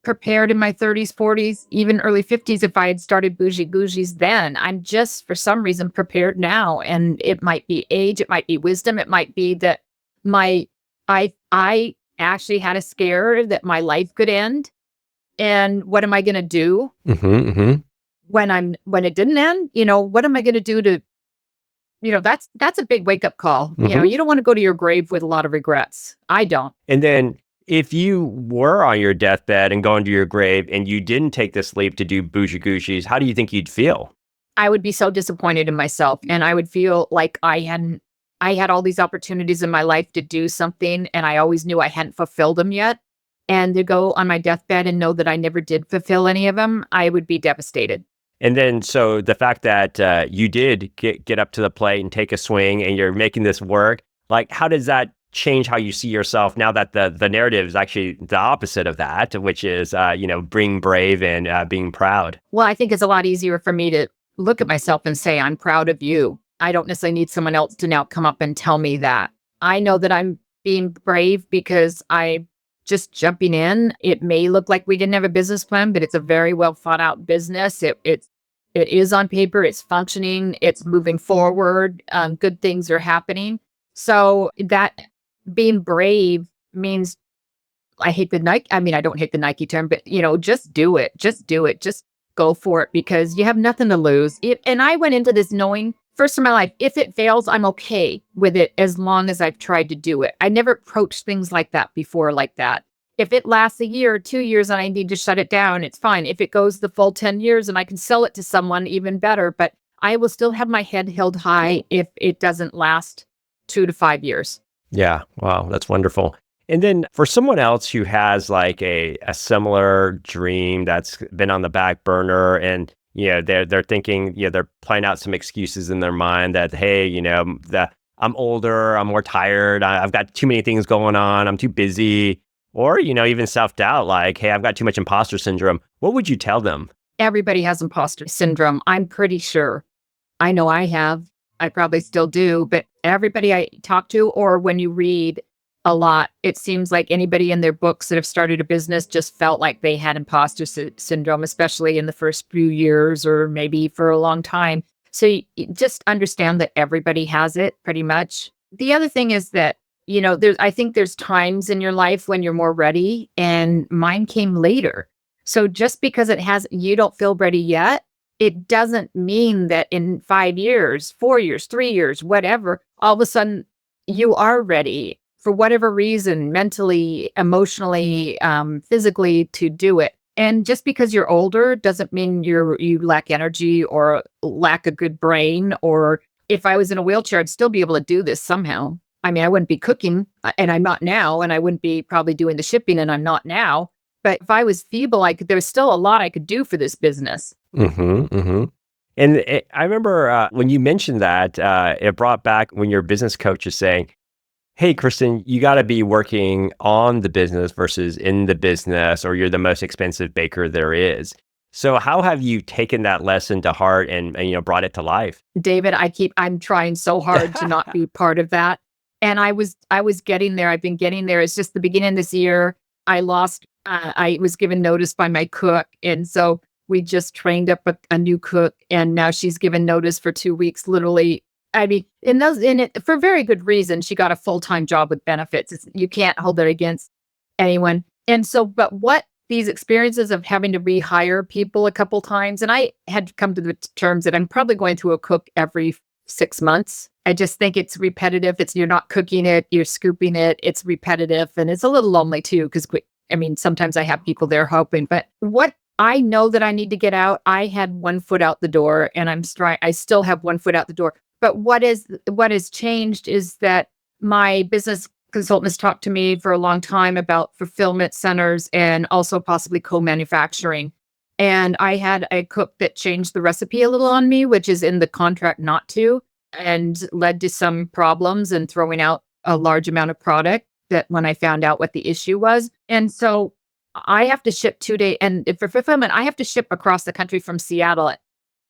prepared in my 30s, 40s, even early 50s if I had started Gougies then. I'm just, for some reason, prepared now. And it might be age, it might be wisdom, it might be that I actually had a scare that my life could end. And what am I going to do when it didn't end? What am I going to do to, that's a big wake up call. You don't want to go to your grave with a lot of regrets. I don't. And then if you were on your deathbed and going to your grave and you didn't take this leap to do Bougie Gougies, how do you think you'd feel? I would be so disappointed in myself. And I would feel like I had all these opportunities in my life to do something. And I always knew I hadn't fulfilled them yet. And to go on my deathbed and know that I never did fulfill any of them, I would be devastated. And then, so the fact that you did get up to the plate and take a swing and you're making this work, like, how does that change how you see yourself now that the narrative is actually the opposite of that, which is, being brave and being proud? Well, I think it's a lot easier for me to look at myself and say, I'm proud of you. I don't necessarily need someone else to now come up and tell me that. I know that I'm being brave because I'm just jumping in. It may look like we didn't have a business plan, but it's a very well thought out business. It is on paper. It's functioning. It's moving forward. Good things are happening. So that being brave means I hate the Nike. I mean, I don't hate the Nike term, but just do it. Just do it. Just go for it because you have nothing to lose. And I went into this knowing, first in my life, if it fails, I'm okay with it as long as I've tried to do it. I never approached things like that before like that. If it lasts a year or 2 years and I need to shut it down, it's fine. If it goes the full 10 years and I can sell it to someone, even better. But I will still have my head held high if it doesn't last 2 to 5 years. Yeah. Wow. That's wonderful. And then for someone else who has like a similar dream that's been on the back burner and they're thinking, they're playing out some excuses in their mind that, hey, I'm older, I'm more tired, I've got too many things going on, I'm too busy, or, even self-doubt like, hey, I've got too much imposter syndrome. What would you tell them? Everybody has imposter syndrome. I'm pretty sure. I know I have. I probably still do, but everybody I talk to, or when you read a lot, it seems like anybody in their books that have started a business just felt like they had imposter syndrome, especially in the first few years or maybe for a long time. So you just understand that everybody has it pretty much. The other thing is that, I think there's times in your life when you're more ready, and mine came later. So just because you don't feel ready yet, it doesn't mean that in 5 years, 4 years, 3 years, whatever, all of a sudden you are ready for whatever reason, mentally, emotionally, physically, to do it. And just because you're older doesn't mean you lack energy or lack a good brain. Or if I was in a wheelchair, I'd still be able to do this somehow. I mean, I wouldn't be cooking, and I'm not now, and I wouldn't be probably doing the shipping, and I'm not now. But if I was feeble, there's still a lot I could do for this business. And I remember when you mentioned that, it brought back when your business coach is saying, hey, Kristin, you got to be working on the business versus in the business, or you're the most expensive baker there is. So how have you taken that lesson to heart and brought it to life? David, I'm trying so hard to not be part of that. And I was getting there. I've been getting there. It's just the beginning of this year. I was given notice by my cook. And so we just trained up a new cook, and now she's given notice for 2 weeks, literally. I mean, for very good reason. She got a full-time job with benefits. You can't hold it against anyone. And so, but what these experiences of having to rehire people a couple times, and I had to come to the terms that I'm probably going through a cook every 6 months. I just think it's repetitive. You're not cooking it, you're scooping it. It's repetitive, and it's a little lonely too, because sometimes I have people there helping. But what I know that I need to get out, I had 1 foot out the door, and I still have 1 foot out the door. But what has changed is that my business consultant has talked to me for a long time about fulfillment centers and also possibly co-manufacturing. And I had a cook that changed the recipe a little on me, which is in the contract not to, and led to some problems and throwing out a large amount of product that when I found out what the issue was. And so I have to ship 2 day, and for fulfillment, I have to ship across the country from Seattle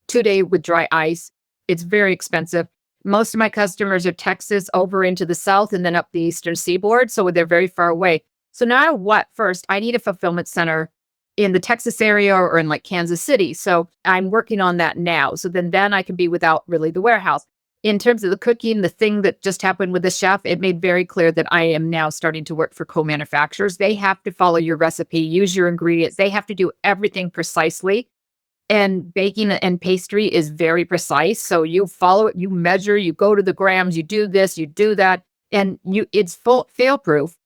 2 day with dry ice. It's very expensive. Most of my customers are Texas over into the south and then up the eastern seaboard. So they're very far away. So now first, I need a fulfillment center in the Texas area or in like Kansas City. So I'm working on that now. So then I can be without really the warehouse. In terms of the cooking, the thing that just happened with the chef, it made very clear that I am now starting to work for co-manufacturers. They have to follow your recipe, use your ingredients. They have to do everything precisely. And baking and pastry is very precise. So you follow it, you measure, you go to the grams, you do this, you do that, and it's fail proof,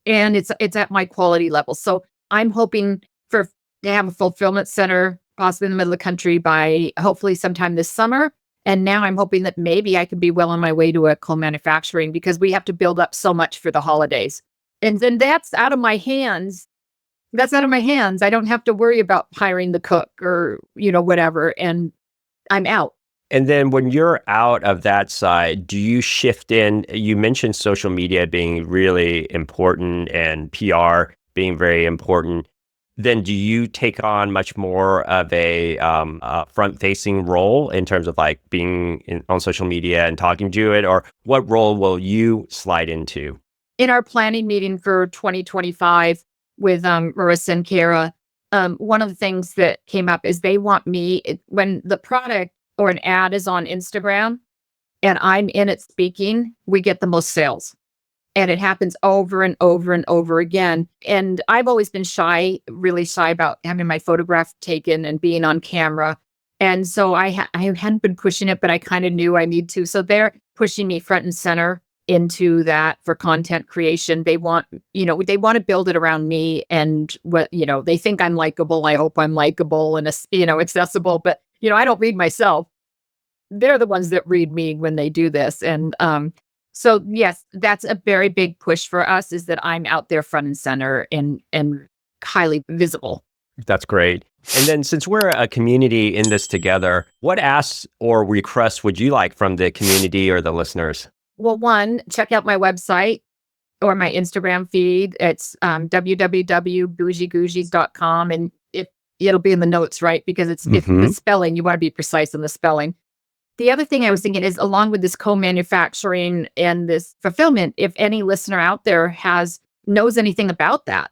and it's at my quality level. So I'm hoping to have a fulfillment center possibly in the middle of the country by hopefully sometime this summer. And now I'm hoping that maybe I could be well on my way to a co-manufacturing, because we have to build up so much for the holidays. And then that's out of my hands. I don't have to worry about hiring the cook or, whatever. And I'm out. And then when you're out of that side, do you shift in? You mentioned social media being really important and PR being very important. Then do you take on much more of a front-facing role in terms of like being on social media and talking to it? Or what role will you slide into? In our planning meeting for 2025, with Marissa and Kara, one of the things that came up is they want me, when the product or an ad is on Instagram and I'm in it speaking, we get the most sales. And it happens over and over and over again. And I've always been really shy about having my photograph taken and being on camera. And so I hadn't been pushing it, but I kind of knew I need to. So they're pushing me front and center into that for content creation. They want to build it around me and they think I'm likable. I hope I'm likable and, accessible, but, I don't read myself. They're the ones that read me when they do this. And, So yes, that's a very big push for us, is that I'm out there front and center and highly visible. That's great. And then since we're a community in this together, what asks or requests would you like from the community or the listeners? Well, one, check out my website or my Instagram feed. It's www.bougiegougies.com. And it'll be in the notes, right? Because it's the spelling. You want to be precise in the spelling. The other thing I was thinking is, along with this co-manufacturing and this fulfillment, if any listener out there knows anything about that,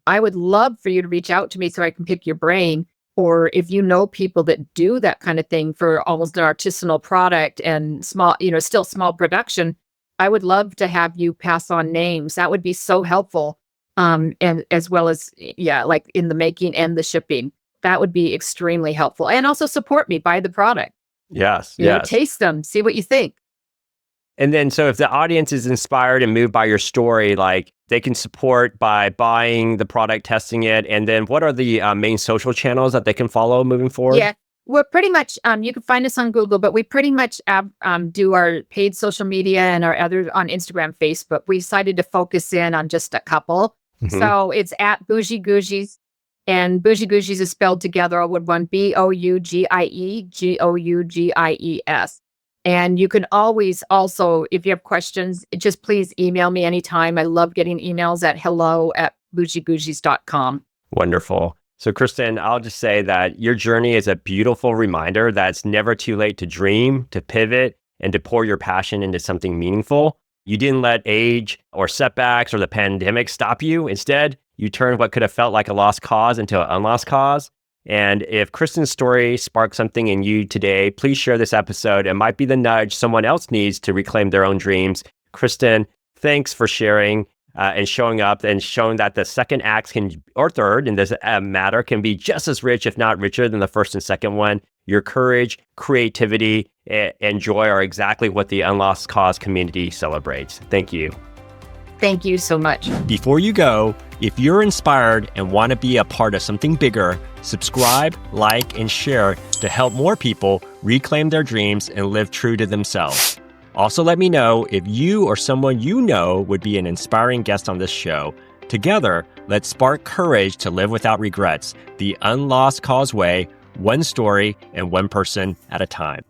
I would love for you to reach out to me so I can pick your brain. Or if you know people that do that kind of thing for almost an artisanal product and small, still small production, I would love to have you pass on names. That would be so helpful. And as well as, like in the making and the shipping, that would be extremely helpful. And also support me, buy the product. Yes. Taste them, see what you think. And then, so if the audience is inspired and moved by your story, like they can support by buying the product, testing it. And then what are the main social channels that they can follow moving forward? Yeah, we're pretty much, you can find us on Google, but we pretty much do our paid social media and our other on Instagram, Facebook. We decided to focus in on just a couple. So it's at Bougie Gougies, and Bougie Gougies is spelled together, all with one, BOUGIE, GOUGIES. And you can always also, if you have questions, just please email me anytime. I love getting emails at hello@bougiegougies.com. Wonderful. So Kristin, I'll just say that your journey is a beautiful reminder that it's never too late to dream, to pivot, and to pour your passion into something meaningful. You didn't let age or setbacks or the pandemic stop you. Instead, you turned what could have felt like a lost cause into an unlost cause. And if Kristin's story sparked something in you today, please share this episode. It might be the nudge someone else needs to reclaim their own dreams. Kristin, thanks for sharing and showing up and showing that the second act or third in this matter can be just as rich, if not richer, than the first and second one. Your courage, creativity, and joy are exactly what the Unlost Cause community celebrates. Thank you. Thank you so much. Before you go, if you're inspired and want to be a part of something bigger, subscribe, like, and share to help more people reclaim their dreams and live true to themselves. Also, let me know if you or someone you know would be an inspiring guest on this show. Together, let's spark courage to live without regrets. The Unlost Cause way, one story and one person at a time.